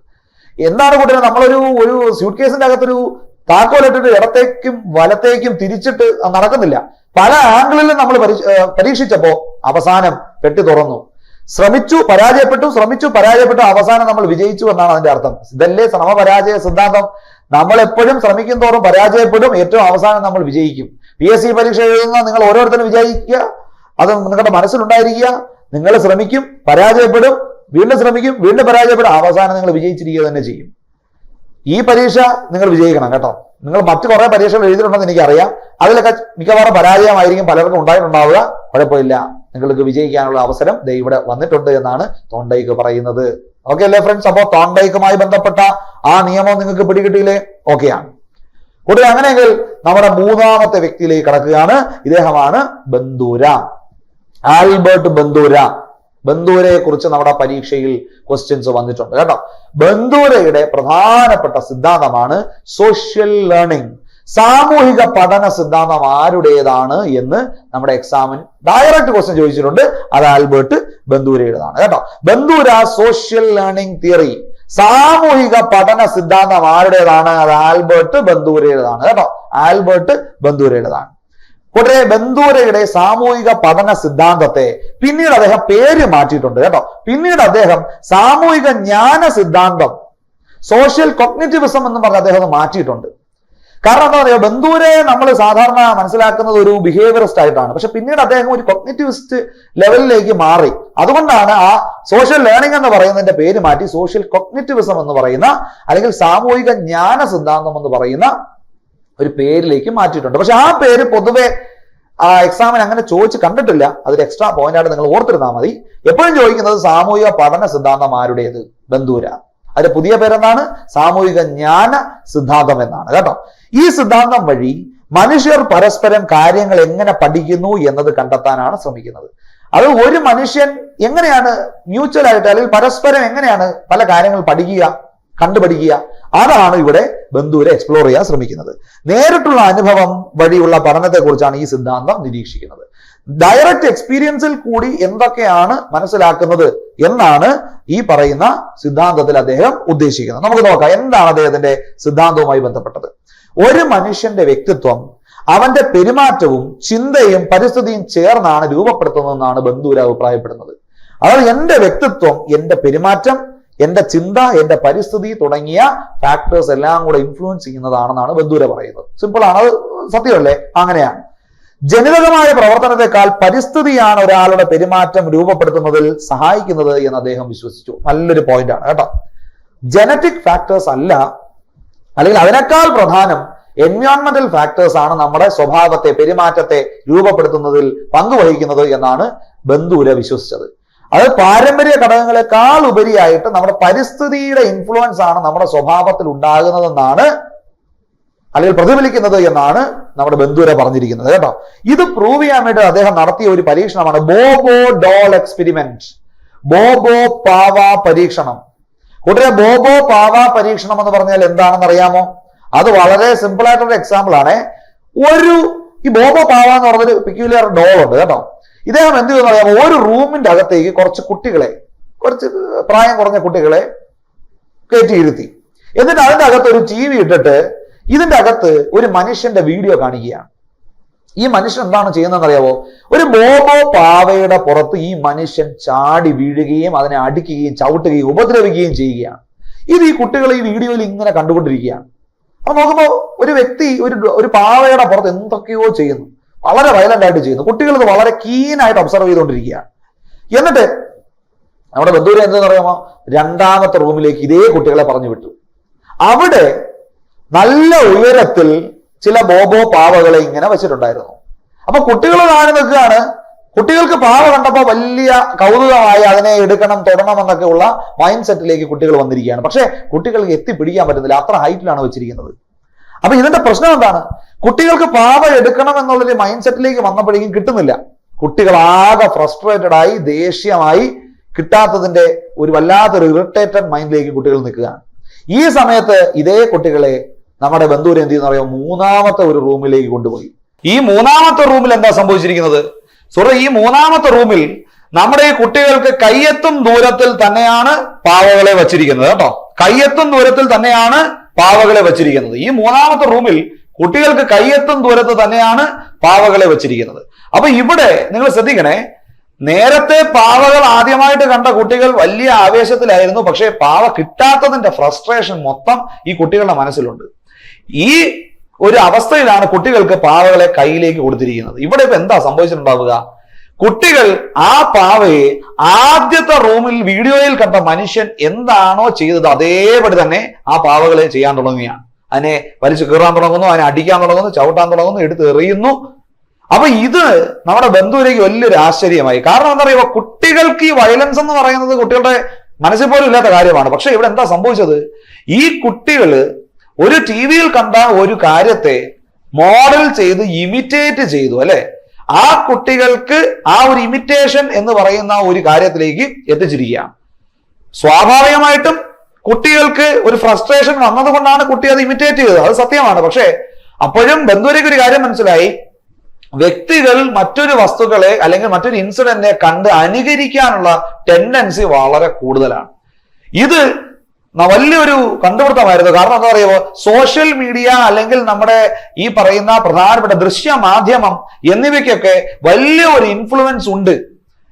എന്താണ് കൂട്ടിന് നമ്മളൊരു സ്യൂട്ട് കേസിന്റെ അകത്തൊരു താക്കോലിട്ടിട്ട് ഇടത്തേക്കും വലത്തേക്കും തിരിച്ചിട്ട് നടക്കുന്നില്ല. പല ആംഗിളിലും നമ്മൾ പരീക്ഷിച്ചപ്പോ അവസാനം പെട്ടി തുറന്നു. ശ്രമിച്ചു പരാജയപ്പെട്ടു, ശ്രമിച്ചു പരാജയപ്പെട്ടു, അവസാനം നമ്മൾ വിജയിച്ചു എന്നാണ് അതിന്റെ അർത്ഥം. ഇതല്ലേ സമപരാജയ സിദ്ധാന്തം. നമ്മൾ എപ്പോഴും ശ്രമിക്കും തോറും പരാജയപ്പെടും, ഏറ്റവും അവസാനം നമ്മൾ വിജയിക്കും. PSC പരീക്ഷ എഴുതുന്ന നിങ്ങൾ ഓരോരുത്തരും വിജയിക്കുക, അത് നിങ്ങളുടെ മനസ്സിലുണ്ടായിരിക്കുക. നിങ്ങൾ ശ്രമിക്കും, പരാജയപ്പെടും, വീണ്ടും ശ്രമിക്കും, വീണ്ടും പരാജയപ്പെടും, അവസാനം നിങ്ങൾ വിജയിച്ചിരിക്കുക തന്നെ ചെയ്യും. ഈ പരീക്ഷ നിങ്ങൾ വിജയിക്കണം കേട്ടോ. നിങ്ങൾ മറ്റു കുറെ പരീക്ഷകൾ എഴുതിയിട്ടുണ്ടെന്ന് എനിക്കറിയാം. അതിലൊക്കെ മിക്കവാറും പരാജയമായിരിക്കും പലർക്കും ഉണ്ടായിട്ടുണ്ടാവുക. കുഴപ്പമില്ല, നിങ്ങൾക്ക് വിജയിക്കാനുള്ള അവസരം ഇവിടെ വന്നിട്ടുണ്ട് എന്നാണ് തോണ്ടൈക്ക് പറയുന്നത്. ഓക്കെ അല്ലേ ഫ്രണ്ട്സ്? അപ്പോൾ തോണ്ടൈക്കുമായി ബന്ധപ്പെട്ട ആ നിയമം നിങ്ങൾക്ക് പിടികിട്ടിയില്ലേ? ഓക്കെയാണ് കൂടെ. അങ്ങനെയെങ്കിൽ നമ്മുടെ 3ാമത്തെ വ്യക്തിയിലേക്ക് കടക്കുകയാണ്. ഇദ്ദേഹമാണ് ബന്ദൂര, ആൽബർട്ട് ബന്ദൂര. ബന്ദൂരയെ കുറിച്ച് നമ്മുടെ പരീക്ഷയിൽ ക്വസ്റ്റ്യൻസ് വന്നിട്ടുണ്ട് കേട്ടോ. ബന്ദൂരയുടെ പ്രധാനപ്പെട്ട സിദ്ധാന്തമാണ് സോഷ്യൽ ലേണിംഗ്. സാമൂഹിക പഠന സിദ്ധാന്തം ആരുടേതാണ് എന്ന് നമ്മുടെ എക്സാമിന് ഡയറക്റ്റ് ക്വസ്റ്റ്യൻ ചോദിച്ചിട്ടുണ്ട്. അത് ആൽബർട്ട് ബന്ദൂരയുടേതാണ് കേട്ടോ. ബന്ദൂര സോഷ്യൽ ലേണിംഗ് തിയറി, സാമൂഹിക പഠന സിദ്ധാന്തം ആരുടേതാണ്? അത് ആൽബർട്ട് ബന്ദൂരയുടേതാണ് കേട്ടോ. ആൽബർട്ട് ബന്ദൂരയുടേതാണ്. കൂടെ ബന്ദൂരയുടെ സാമൂഹിക പഠന സിദ്ധാന്തത്തെ പിന്നീട് അദ്ദേഹം പേര് മാറ്റിയിട്ടുണ്ട് കേട്ടോ. പിന്നീട് അദ്ദേഹം സാമൂഹിക ജ്ഞാന സിദ്ധാന്തം, സോഷ്യൽ കൊഗ്നിറ്റിവിസം എന്ന് പറഞ്ഞ് അദ്ദേഹം മാറ്റിയിട്ടുണ്ട്. കാരണം എന്താ പറയുക, ബന്ദൂരെ നമ്മൾ സാധാരണ മനസ്സിലാക്കുന്നത് ഒരു ബിഹേവിയറിസ്റ്റ് ആയിട്ടാണ്. പക്ഷെ പിന്നീട് അദ്ദേഹം ഒരു കൊഗ്നിറ്റിവിസ്റ്റ് ലെവലിലേക്ക് മാറി. അതുകൊണ്ടാണ് ആ സോഷ്യൽ ലേണിംഗ് എന്ന് പറയുന്നതിന്റെ പേര് മാറ്റി സോഷ്യൽ കൊഗ്നിറ്റിവിസം എന്ന് പറയുന്ന, അല്ലെങ്കിൽ സാമൂഹിക ജ്ഞാന സിദ്ധാന്തം എന്ന് പറയുന്ന ഒരു പേരിലേക്ക് മാറ്റിയിട്ടുണ്ട്. പക്ഷെ ആ പേര് പൊതുവെ എക്സാമിന് അങ്ങനെ ചോദിച്ച് കണ്ടിട്ടില്ല. അതൊരു എക്സ്ട്രാ പോയിന്റ് ആയിട്ട് നിങ്ങൾ ഓർത്തിരുന്നാൽ മതി. എപ്പോഴും ചോദിക്കുന്നത് സാമൂഹിക പഠന സിദ്ധാന്തം ആരുടേത്? ബന്ദൂര. അതിന്റെ പുതിയ പേരെന്താണ്? സാമൂഹിക ജ്ഞാന സിദ്ധാന്തം എന്നാണ് കേട്ടോ. ഈ സിദ്ധാന്തം വഴി മനുഷ്യർ പരസ്പരം കാര്യങ്ങൾ എങ്ങനെ പഠിക്കുന്നു എന്നത് കണ്ടെത്താനാണ് ശ്രമിക്കുന്നത്. അത് ഒരു മനുഷ്യൻ എങ്ങനെയാണ് മ്യൂച്വൽ ആയിട്ട് അല്ലെങ്കിൽ പരസ്പരം എങ്ങനെയാണ് പല കാര്യങ്ങൾ പഠിക്കുക, കണ്ടുപഠിക്കുക, അതാണ് ഇവിടെ ബന്ദൂര എക്സ്പ്ലോർ ചെയ്യാൻ ശ്രമിക്കുന്നത്. നേരിട്ടുള്ള അനുഭവം വഴിയുള്ള പഠനത്തെക്കുറിച്ചാണ് ഈ സിദ്ധാന്തം നിരീക്ഷിക്കുന്നത്. ഡയറക്റ്റ് എക്സ്പീരിയൻസിൽ കൂടി എന്തൊക്കെയാണ് മനസ്സിലാക്കുന്നത് എന്നാണ് ഈ പറയുന്ന സിദ്ധാന്തത്തിൽ അദ്ദേഹം ഉദ്ദേശിക്കുന്നത്. നമുക്ക് നോക്കാം എന്താണ് അദ്ദേഹത്തിന്റെ സിദ്ധാന്തവുമായി ബന്ധപ്പെട്ടത്. ഒരു മനുഷ്യന്റെ വ്യക്തിത്വം അവന്റെ പെരുമാറ്റവും ചിന്തയും പരിസ്ഥിതിയും ചേർന്നാണ് രൂപപ്പെടുത്തുന്നതെന്നാണ് ബന്ദൂര അഭിപ്രായപ്പെടുന്നത്. അതായത് എന്റെ വ്യക്തിത്വം, എന്റെ പെരുമാറ്റം, എന്റെ ചിന്ത, എന്റെ പരിസ്ഥിതി തുടങ്ങിയ ഫാക്ടേഴ്സ് എല്ലാം കൂടെ ഇൻഫ്ലുവൻസ് ചെയ്യുന്നതാണെന്നാണ് ബന്ദൂര പറയുന്നത്. സിമ്പിൾ ആണ്, അത് സത്യമല്ലേ? അങ്ങനെയാണ്. ജനിതകമായ പ്രവർത്തനത്തെക്കാൾ പരിസ്ഥിതിയാണ് ഒരാളുടെ പെരുമാറ്റം രൂപപ്പെടുത്തുന്നതിൽ സഹായിക്കുന്നത് എന്ന് അദ്ദേഹം വിശ്വസിച്ചു. നല്ലൊരു പോയിന്റ് ആണ് കേട്ടോ. ജനറ്റിക് ഫാക്ടേഴ്സ് അല്ല, അല്ലെങ്കിൽ അതിനേക്കാൾ പ്രധാനം എൻവയോൺമെന്റൽ ഫാക്ടേഴ്സ് ആണ് നമ്മുടെ സ്വഭാവത്തെ, പെരുമാറ്റത്തെ രൂപപ്പെടുത്തുന്നതിൽ പങ്കുവഹിക്കുന്നത് എന്നാണ് ബന്ദൂര വിശ്വസിച്ചത്. അത് പാരമ്പര്യ ഘടകങ്ങളെക്കാൾ ഉപരിയായിട്ട് നമ്മുടെ പരിസ്ഥിതിയുടെ ഇൻഫ്ലുവൻസ് ആണ് നമ്മുടെ സ്വഭാവത്തിൽ ഉണ്ടാകുന്നതെന്നാണ്, അല്ലെങ്കിൽ പ്രതിഫലിക്കുന്നത് എന്നാണ് നമ്മുടെ ബന്ദൂര പറഞ്ഞിരിക്കുന്നത് കേട്ടോ. ഇത് പ്രൂവ് ചെയ്യാൻ വേണ്ടി അദ്ദേഹം നടത്തിയ ഒരു പരീക്ഷണമാണ് ബോബോ ഡോൾ എക്സ്പെരിമെന്റ്, ബോബോ പാവ പരീക്ഷണം. കൂട്ടരെ, ബോബോ പാവ പരീക്ഷണം എന്ന് പറഞ്ഞാൽ എന്താണെന്ന് അറിയാമോ? അത് വളരെ സിമ്പിൾ ആയിട്ടുള്ള എക്സാമ്പിൾ ആണ്. ഈ ബോബോ പാവ എന്ന് പറഞ്ഞൊരു പെക്യൂലിയർ ഡോൾ ഉണ്ട് കേട്ടോ. ഇദ്ദേഹം എന്ത് ചെയ്യുന്ന പറയാമോ, ഒരു റൂമിന്റെ അകത്തേക്ക് കുറച്ച് പ്രായം കുറഞ്ഞ കുട്ടികളെ കയറ്റിയിരുത്തി. എന്നിട്ട് അതിന്റെ അകത്ത് ഒരു TV ഇട്ടിട്ട് ഇതിന്റെ അകത്ത് ഒരു മനുഷ്യന്റെ വീഡിയോ കാണിക്കുകയാണ്. ഈ മനുഷ്യൻ എന്താണ് ചെയ്യുന്നതെന്ന് അറിയാവോ, ഒരു ബോബോ പാവയുടെ പുറത്ത് ഈ മനുഷ്യൻ ചാടി വീഴുകയും അതിനെ അടിക്കുകയും ചവിട്ടുകയും ഉപദ്രവിക്കുകയും ചെയ്യുകയാണ്. ഇത് ഈ കുട്ടികൾ ഈ വീഡിയോയിൽ ഇങ്ങനെ കണ്ടുകൊണ്ടിരിക്കുകയാണ്. അപ്പൊ നോക്കുമ്പോ ഒരു വ്യക്തി ഒരു പാവയുടെ പുറത്ത് എന്തൊക്കെയോ ചെയ്യുന്നു, വളരെ വയലന്റ് ആയിട്ട് ചെയ്യുന്നു. കുട്ടികൾ ഇത് വളരെ കീനായിട്ട് ഒബ്സർവ് ചെയ്തുകൊണ്ടിരിക്കുകയാണ്. എന്നിട്ട് നമ്മുടെ ബന്ധുവിനെ എന്തെന്ന് പറയുമോ, രണ്ടാമത്തെ റൂമിലേക്ക് ഇതേ കുട്ടികളെ പറഞ്ഞു വിട്ടു. അവിടെ നല്ല ഉയരത്തിൽ ചില ബോബോ പാവകളെ ഇങ്ങനെ വെച്ചിട്ടുണ്ടായിരുന്നു. അപ്പൊ കുട്ടികൾ കാണി നിൽക്കുകയാണ്. കുട്ടികൾക്ക് പാവ കണ്ടപ്പോൾ വലിയ കൗതുകമായി അതിനെ എടുക്കണം, തൊടണം എന്നൊക്കെ ഉള്ള മൈൻഡ് സെറ്റിലേക്ക് കുട്ടികൾ വന്നിരിക്കുകയാണ്. പക്ഷെ കുട്ടികൾക്ക് എത്തിപ്പിടിക്കാൻ പറ്റുന്നില്ല, അത്ര ഹൈറ്റിലാണ് വെച്ചിരിക്കുന്നത്. അപ്പൊ ഇതിന്റെ പ്രശ്നം എന്താണ്, കുട്ടികൾക്ക് പാവ എടുക്കണം എന്നുള്ളൊരു മൈൻഡ് സെറ്റിലേക്ക് വന്നപ്പോഴേക്കും കിട്ടുന്നില്ല. കുട്ടികൾ ആകെ ഫ്രസ്ട്രേറ്റഡ് ആയി, ദേഷ്യമായി, കിട്ടാത്തതിന്റെ ഒരു വല്ലാത്തൊരു ഇറിറ്റേറ്റഡ് മൈൻഡിലേക്ക് കുട്ടികൾ നിൽക്കുകയാണ്. ഈ സമയത്ത് ഇതേ കുട്ടികളെ നമ്മുടെ ബന്ധുവിനെ എന്ത് ചെയ്യുന്ന അറിയാം, മൂന്നാമത്തെ ഒരു റൂമിലേക്ക് കൊണ്ടുപോയി. ഈ മൂന്നാമത്തെ റൂമിൽ എന്താ സംഭവിച്ചിരിക്കുന്നത്? ഈ മൂന്നാമത്തെ റൂമിൽ നമ്മുടെ ഈ കുട്ടികൾക്ക് കയ്യെത്തും ദൂരത്തിൽ തന്നെയാണ് പാവകളെ വച്ചിരിക്കുന്നത് കേട്ടോ. കയ്യെത്തും ദൂരത്തിൽ തന്നെയാണ് പാവകളെ വച്ചിരിക്കുന്നത്. ഈ മൂന്നാമത്തെ റൂമിൽ കുട്ടികൾക്ക് കയ്യെത്തും ദൂരത്ത് തന്നെയാണ് പാവകളെ വച്ചിരിക്കുന്നത്. അപ്പൊ ഇവിടെ നിങ്ങൾ ശ്രദ്ധിക്കണേ, നേരത്തെ പാവകൾ ആദ്യമായിട്ട് കണ്ട കുട്ടികൾ വലിയ ആവേശത്തിലായിരുന്നു. പക്ഷേ പാവ കിട്ടാത്തതിന്റെ ഫ്രസ്ട്രേഷൻ മൊത്തം ഈ കുട്ടികളുടെ മനസ്സിലുണ്ട്. ഈ ഒരു അവസ്ഥയിലാണ് കുട്ടികൾക്ക് പാവകളെ കയ്യിലേക്ക് കൊടുത്തിരിക്കുന്നത്. ഇവിടെ ഇപ്പൊ എന്താ സംഭവിച്ചിട്ടുണ്ടാവുക, കുട്ടികൾ ആ പാവയെ ആദ്യത്തെ റൂമിൽ വീഡിയോയിൽ കണ്ട മനുഷ്യൻ എന്താണോ ചെയ്തത് അതേപടി തന്നെ ആ പാവകളെ ചെയ്യാൻ തുടങ്ങുകയാണ്. അതിനെ വലിച്ചു കീറാൻ തുടങ്ങുന്നു, അതിനെ അടിക്കാൻ തുടങ്ങുന്നു, ചവിട്ടാൻ തുടങ്ങുന്നു, എടുത്ത് എറിയുന്നു. അപ്പൊ ഇത് നമ്മുടെ ബന്ധുവിലേക്ക് വലിയൊരു ആശ്ചര്യമായി. കാരണം എന്താ പറയുക, കുട്ടികൾക്ക് ഈ വയലൻസ് എന്ന് പറയുന്നത് കുട്ടികളുടെ മനസ്സിൽ പോലും ഇല്ലാത്ത കാര്യമാണ്. പക്ഷെ ഇവിടെ എന്താ സംഭവിച്ചത്, ഈ കുട്ടികള് ഒരു TV-യിൽ കണ്ട ഒരു കാര്യത്തെ മോഡൽ ചെയ്ത് ഇമിറ്റേറ്റ് ചെയ്തു അല്ലെ. ആ കുട്ടികൾക്ക് ആ ഒരു ഇമിറ്റേഷൻ എന്ന് പറയുന്ന ഒരു കാര്യത്തിലേക്ക് എത്തിച്ചിരിക്കുകയാണ്. സ്വാഭാവികമായിട്ടും കുട്ടികൾക്ക് ഒരു ഫ്രസ്ട്രേഷൻ വന്നതുകൊണ്ടാണ് കുട്ടി അത് ഇമിറ്റേറ്റ് ചെയ്തത്, അത് സത്യമാണ്. പക്ഷെ അപ്പോഴും ബന്ധുവിലേക്ക് ഒരു കാര്യം മനസ്സിലായി, വ്യക്തികൾ മറ്റൊരു വസ്തുക്കളെ അല്ലെങ്കിൽ മറ്റൊരു ഇൻസിഡന്റിനെ കണ്ട് അനുകരിക്കാനുള്ള ടെൻഡൻസി വളരെ കൂടുതലാണ്. ഇത് വലിയൊരു കണ്ടുപിടുത്തമായിരുന്നു. കാരണം എന്താ പറയുക, സോഷ്യൽ മീഡിയ അല്ലെങ്കിൽ നമ്മുടെ ഈ പറയുന്ന പ്രധാനപ്പെട്ട ദൃശ്യ മാധ്യമം എന്നിവയ്ക്കൊക്കെ വലിയ ഒരു ഇൻഫ്ലുവൻസ് ഉണ്ട്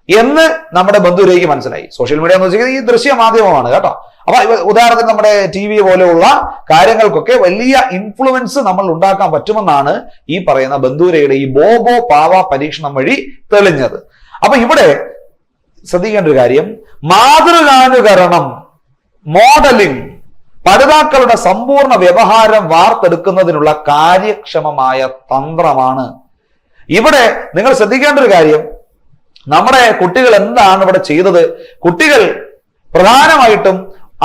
എന്ന് നമ്മുടെ ബന്ധുവിലേക്ക് മനസ്സിലായി. സോഷ്യൽ മീഡിയ എന്ന് വെച്ചാൽ ഈ ദൃശ്യ മാധ്യമമാണ് കേട്ടോ. അപ്പൊ ഉദാഹരണത്തിന് നമ്മുടെ TV പോലെയുള്ള കാര്യങ്ങൾക്കൊക്കെ വലിയ ഇൻഫ്ലുവൻസ് നമ്മൾ ഉണ്ടാക്കാൻ പറ്റുമെന്നാണ് ഈ പറയുന്ന ബന്ധുരയുടെ ഈ ബോബോ പാവ പരീക്ഷണം വഴി തെളിഞ്ഞത്. അപ്പൊ ഇവിടെ ശ്രദ്ധിക്കേണ്ട ഒരു കാര്യം, മാതൃകാനുകരണം, മോഡലിംഗ് പഠിതാക്കളുടെ സമ്പൂർണ്ണ വ്യവഹാരം വാർത്തെടുക്കുന്നതിനുള്ള കാര്യക്ഷമമായ തന്ത്രമാണ്. ഇവിടെ നിങ്ങൾ ശ്രദ്ധിക്കേണ്ട ഒരു കാര്യം, നമ്മുടെ കുട്ടികൾ എന്താണ് ഇവിടെ ചെയ്തത്, കുട്ടികൾ പ്രധാനമായിട്ടും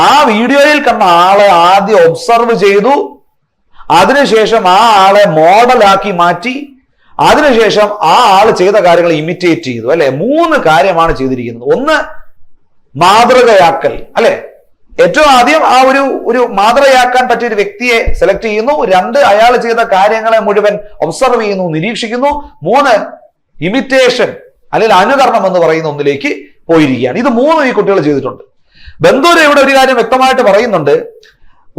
ആ വീഡിയോയിൽ കണ്ട ആളെ ആദ്യം ഒബ്സർവ് ചെയ്തു, അതിനുശേഷം ആ ആളെ മോഡലാക്കി മാറ്റി, അതിനുശേഷം ആ ആള് ചെയ്ത കാര്യങ്ങൾ ഇമിറ്റേറ്റ് ചെയ്തു അല്ലെ. 3 കാര്യമാണ് ചെയ്തിരിക്കുന്നത്. ഒന്ന്, മാതൃകയാക്കൽ അല്ലെ. ഏറ്റവും ആദ്യം ആ ഒരു മാതൃകയാക്കാൻ പറ്റിയ ഒരു വ്യക്തിയെ സെലക്ട് ചെയ്യുന്നു. 2, അയാൾ ചെയ്ത കാര്യങ്ങളെ മുഴുവൻ ഒബ്സർവ് ചെയ്യുന്നു, നിരീക്ഷിക്കുന്നു. 3, ഇമിറ്റേഷൻ അല്ലെങ്കിൽ അനുകരണം എന്ന് പറയുന്ന ഒന്നിലേക്ക് പോയിരിക്കുകയാണ്. ഇത് 3 ഈ കുട്ടികൾ ചെയ്തിട്ടുണ്ട്. ബന്ധുര ഇവിടെ ഒരു കാര്യം വ്യക്തമായിട്ട് പറയുന്നുണ്ട്,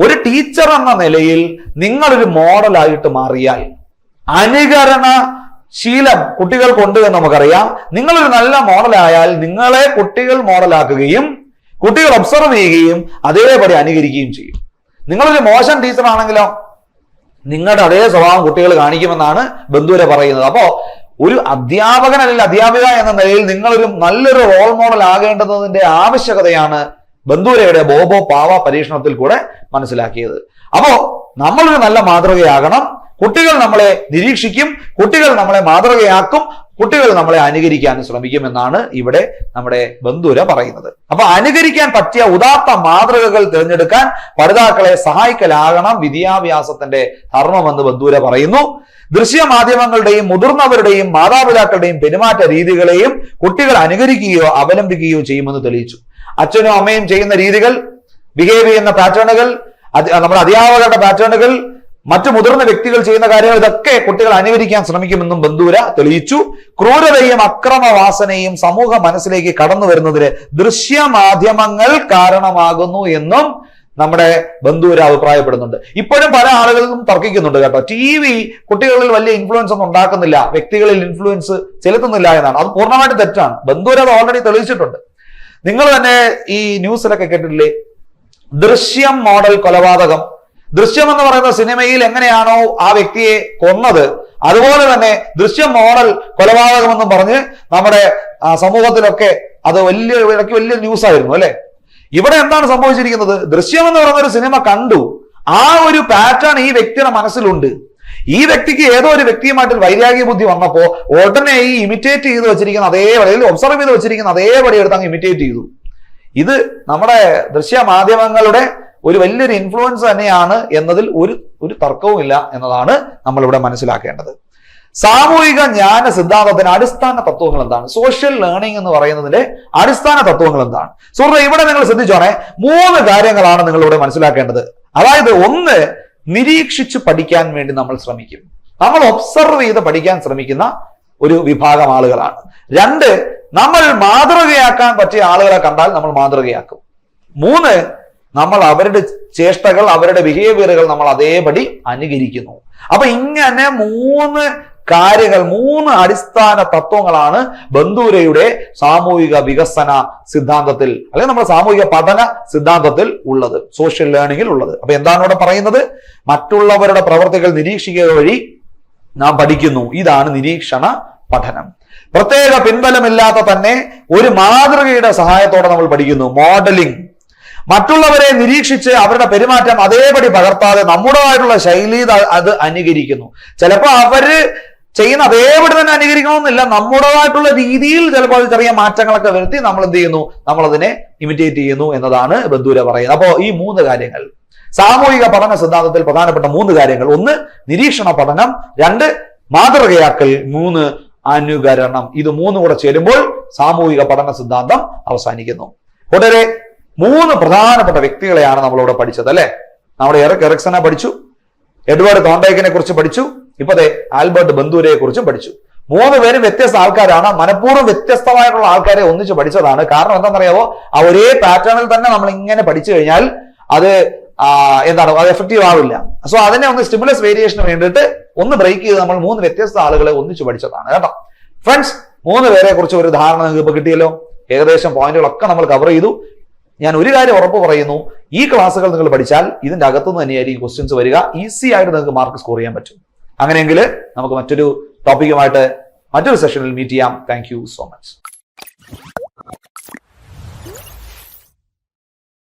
ഒരു ടീച്ചർ എന്ന നിലയിൽ നിങ്ങളൊരു മോഡലായിട്ട് മാറിയാൽ അനുകരണ ശീലം കുട്ടികൾക്കുണ്ട് എന്ന് നമുക്കറിയാം. നിങ്ങളൊരു നല്ല മോഡലായാൽ നിങ്ങളെ കുട്ടികൾ മോഡലാക്കുകയും കുട്ടികൾ ഒബ്സർവ് ചെയ്യുകയും അതേപടി അനുകരിക്കുകയും ചെയ്യും. നിങ്ങളൊരു മോശം ടീച്ചർ ആണെങ്കിലോ നിങ്ങളുടെ അതേ സ്വഭാവം കുട്ടികൾ കാണിക്കുമെന്നാണ് ബന്ധുര പറയുന്നത്. അപ്പോ ഒരു അധ്യാപകൻ അല്ലെങ്കിൽ അധ്യാപിക എന്ന നിലയിൽ നിങ്ങളൊരു നല്ലൊരു റോൾ മോഡൽ ആകേണ്ടതിന്റെ ആവശ്യകതയാണ് ബന്ധുരയുടെ ബോബോ പാവ പരീക്ഷണത്തിൽ കൂടെ മനസ്സിലാക്കിയത്. അപ്പോ നമ്മളൊരു നല്ല മാതൃകയാകണം. കുട്ടികൾ നമ്മളെ നിരീക്ഷിക്കും, കുട്ടികൾ നമ്മളെ മാതൃകയാക്കും, കുട്ടികൾ നമ്മളെ അനുകരിക്കാൻ ശ്രമിക്കുമെന്നാണ് ഇവിടെ നമ്മുടെ ബന്ധുര പറയുന്നത്. അപ്പൊ അനുകരിക്കാൻ പറ്റിയ ഉദാത്ത മാതൃകകൾ തിരഞ്ഞെടുക്കാൻ പഠിതാക്കളെ സഹായിക്കലാകണം വിദ്യാഭ്യാസത്തിന്റെ ധർമ്മമെന്ന് ബന്ധുര പറയുന്നു. ദൃശ്യമാധ്യമങ്ങളുടെയും മുതിർന്നവരുടെയും മാതാപിതാക്കളുടെയും പെരുമാറ്റ രീതികളെയും കുട്ടികൾ അനുകരിക്കുകയോ അവലംബിക്കുകയോ ചെയ്യുമെന്ന് തെളിയിച്ചു. അച്ഛനും അമ്മയും ചെയ്യുന്ന രീതികൾ, ബിഹേവ് ചെയ്യുന്ന പാറ്റേണുകൾ, നമ്മുടെ അധ്യാപകരുടെ പാറ്റേണുകൾ, മറ്റു മുതിർന്ന വ്യക്തികൾ ചെയ്യുന്ന കാര്യങ്ങൾ ഇതൊക്കെ കുട്ടികൾ അനുകരിക്കാൻ ശ്രമിക്കുമെന്നും ബന്ദൂര തെളിയിച്ചു. ക്രൂരതയും അക്രമവാസനയും സമൂഹ മനസ്സിലേക്ക് കടന്നു വരുന്നതിന് ദൃശ്യമാധ്യമങ്ങൾ കാരണമാകുന്നു എന്നും നമ്മുടെ ബന്ദൂര അഭിപ്രായപ്പെടുന്നുണ്ട്. ഇപ്പോഴും പല ആളുകളും തർക്കിക്കുന്നുണ്ട് കേട്ടോ. TV കുട്ടികളിൽ വലിയ ഇൻഫ്ലുവൻസ് ഒന്നും ഉണ്ടാക്കുന്നില്ല, വ്യക്തികളിൽ ഇൻഫ്ലുവൻസ് ചെലുത്തുന്നില്ല എന്നാണ്. അത് പൂർണ്ണമായിട്ട് തെറ്റാണ്. ബന്ദൂര അത് ഓൾറെഡി തെളിയിച്ചിട്ടുണ്ട്. നിങ്ങൾ തന്നെ ഈ ന്യൂസിലൊക്കെ കേട്ടിട്ടില്ലേ, ദൃശ്യം മോഡൽ കൊലപാതകം. ദൃശ്യം എന്ന് പറയുന്ന സിനിമയിൽ എങ്ങനെയാണോ ആ വ്യക്തിയെ കൊന്നത്, അതുപോലെ തന്നെ ദൃശ്യം മോഡൽ കൊലപാതകം എന്നും പറഞ്ഞ് നമ്മുടെ സമൂഹത്തിലൊക്കെ അത് വലിയ ന്യൂസ് ആയിരുന്നു അല്ലെ. ഇവിടെ എന്താണ് സംഭവിച്ചിരിക്കുന്നത്? ദൃശ്യം എന്ന് പറയുന്ന ഒരു സിനിമ കണ്ടു, ആ ഒരു പാറ്റേൺ ഈ വ്യക്തിയുടെ മനസ്സിലുണ്ട്. ഈ വ്യക്തിക്ക് ഏതോ ഒരു വ്യക്തിയുമായിട്ട് വൈരാഗ്യ ബുദ്ധി വന്നപ്പോ ഉടനെ ഈ ഇമിറ്റേറ്റ് ചെയ്ത് വെച്ചിരിക്കുന്ന അതേപടി, ഒബ്സർവ് ചെയ്ത് വെച്ചിരിക്കുന്ന അതേപടി എടുത്ത് അങ്ങ് ഇമിറ്റേറ്റ് ചെയ്തു. ഇത് നമ്മുടെ ദൃശ്യമാധ്യമങ്ങളുടെ ഒരു വലിയൊരു ഇൻഫ്ലുവൻസ് തന്നെയാണ് എന്നതിൽ ഒരു തർക്കവും ഇല്ല എന്നതാണ് നമ്മളിവിടെ മനസ്സിലാക്കേണ്ടത്. സാമൂഹിക ജ്ഞാന സിദ്ധാന്തത്തിന് അടിസ്ഥാന തത്വങ്ങൾ എന്താണ്? സോഷ്യൽ ലേണിംഗ് എന്ന് പറയുന്നതിന്റെ അടിസ്ഥാന തത്വങ്ങൾ എന്താണ്? സുഹൃത്ത്, ഇവിടെ നിങ്ങൾ ശ്രദ്ധിച്ചോണേ, 3 കാര്യങ്ങളാണ് നിങ്ങൾ ഇവിടെ മനസ്സിലാക്കേണ്ടത്. അതായത് 1, നിരീക്ഷിച്ച് പഠിക്കാൻ വേണ്ടി നമ്മൾ ശ്രമിക്കും. നമ്മൾ ഒബ്സർവ് ചെയ്ത് പഠിക്കാൻ ശ്രമിക്കുന്ന ഒരു വിഭാഗം ആളുകളാണ്. 2, നമ്മൾ മാതൃകയാക്കാൻ പറ്റിയ ആളുകളെ കണ്ടാൽ നമ്മൾ മാതൃകയാക്കും. 3, നമ്മൾ അവരുടെ ചേഷ്ടകൾ, അവരുടെ ബിഹേവിയറുകൾ നമ്മൾ അതേപടി അനുകരിക്കുന്നു. അപ്പൊ ഇങ്ങനെ 3 കാര്യങ്ങൾ, 3 അടിസ്ഥാന തത്വങ്ങളാണ് ബന്ദൂരയുടെ സാമൂഹിക വികസന സിദ്ധാന്തത്തിൽ അല്ലെങ്കിൽ നമ്മുടെ സാമൂഹിക പഠന സിദ്ധാന്തത്തിൽ ഉള്ളത്, സോഷ്യൽ ലേണിംഗിൽ ഉള്ളത്. അപ്പൊ എന്താണ് ഇവിടെ പറയുന്നത്? മറ്റുള്ളവരുടെ പ്രവർത്തികൾ നിരീക്ഷിക്കുക വഴി നാം പഠിക്കുന്നു. ഇതാണ് നിരീക്ഷണ പഠനം. പ്രത്യേക പിൻബലമില്ലാത്ത തന്നെ ഒരു മാതൃകയുടെ സഹായത്തോടെ നമ്മൾ പഠിക്കുന്നു, മോഡലിംഗ്. മറ്റുള്ളവരെ നിരീക്ഷിച്ച് അവരുടെ പെരുമാറ്റം അതേപടി പകർത്താതെ നമ്മുടേതായിട്ടുള്ള ശൈലി അത് അനുകരിക്കുന്നു. ചിലപ്പോൾ അവര് ചെയ്യുന്ന അതേപടി തന്നെ അനുകരിക്കണമെന്നില്ല, നമ്മുടേതായിട്ടുള്ള രീതിയിൽ ചിലപ്പോൾ അത് ചെറിയ മാറ്റങ്ങളൊക്കെ വരുത്തി നമ്മൾ എന്ത് ചെയ്യുന്നു, നമ്മൾ അതിനെ ഇമിറ്റേറ്റ് ചെയ്യുന്നു എന്നതാണ് ബന്ദൂര പറയുന്നത്. അപ്പോ ഈ 3 കാര്യങ്ങൾ സാമൂഹിക പഠന സിദ്ധാന്തത്തിൽ പ്രധാനപ്പെട്ട 3 കാര്യങ്ങൾ: 1, നിരീക്ഷണ പഠനം; 2, മാതൃകയാക്കൽ; 3, അനുകരണം. ഇത് 3 കൂടെ ചേരുമ്പോൾ സാമൂഹിക പഠന സിദ്ധാന്തം അവസാനിക്കുന്നു. കൂട്ടരെ, 3 പ്രധാനപ്പെട്ട വ്യക്തികളെയാണ് നമ്മളിവിടെ പഠിച്ചത് അല്ലെ. നമ്മുടെ എറിക്സനെ പഠിച്ചു, എഡ്വേർഡ് തോണ്ടൈക്കിനെ കുറിച്ച് പഠിച്ചു, ഇപ്പത്തെ ആൽബർട്ട് ബന്ദൂരയെ കുറിച്ചും പഠിച്ചു. 3 പേരും വ്യത്യസ്ത ആൾക്കാരാണ്. മനഃപൂർവ്വം വ്യത്യസ്തമായിട്ടുള്ള ആൾക്കാരെ ഒന്നിച്ച് പഠിച്ചതാണ്. കാരണം എന്താണെന്നറിയാവോ, ആ ഒരേ പാറ്റേണിൽ തന്നെ നമ്മൾ ഇങ്ങനെ പഠിച്ചു കഴിഞ്ഞാൽ അത് അത് എഫക്റ്റീവ് ആവില്ല. സോ അതിനെ ഒന്ന് സ്റ്റിമുലസ് വേരിയേഷന് വേണ്ടിയിട്ട് ഒന്ന് ബ്രേക്ക് ചെയ്ത് നമ്മൾ 3 വ്യത്യസ്ത ആളുകളെ ഒന്നിച്ച് പഠിച്ചതാണ് കേട്ടോ. ഫ്രണ്ട്സ്, 3 പേരെ കുറിച്ച് ഒരു ധാരണ നിങ്ങൾക്ക് ഇപ്പൊ കിട്ടിയല്ലോ. ഏകദേശം പോയിന്റുകളൊക്കെ നമ്മൾ കവർ ചെയ്തു. ഞാൻ ഒരു കാര്യം ഉറപ്പ് പറയുന്നു, ഈ ക്ലാസ്സുകൾ നിങ്ങൾ പഠിച്ചാൽ ഇതിന്റെ അകത്തുനിന്ന് തന്നെയായിരിക്കും ക്വസ്റ്റ്യൻസ് വരിക. ഈസി ആയിട്ട് നിങ്ങൾക്ക് മാർക്ക് സ്കോർ ചെയ്യാൻ പറ്റും. അങ്ങനെയെങ്കിൽ നമുക്ക് മറ്റൊരു ടോപ്പിക്കുമായിട്ട് മറ്റൊരു സെഷനിൽ മീറ്റ് ചെയ്യാം. Thank you so much.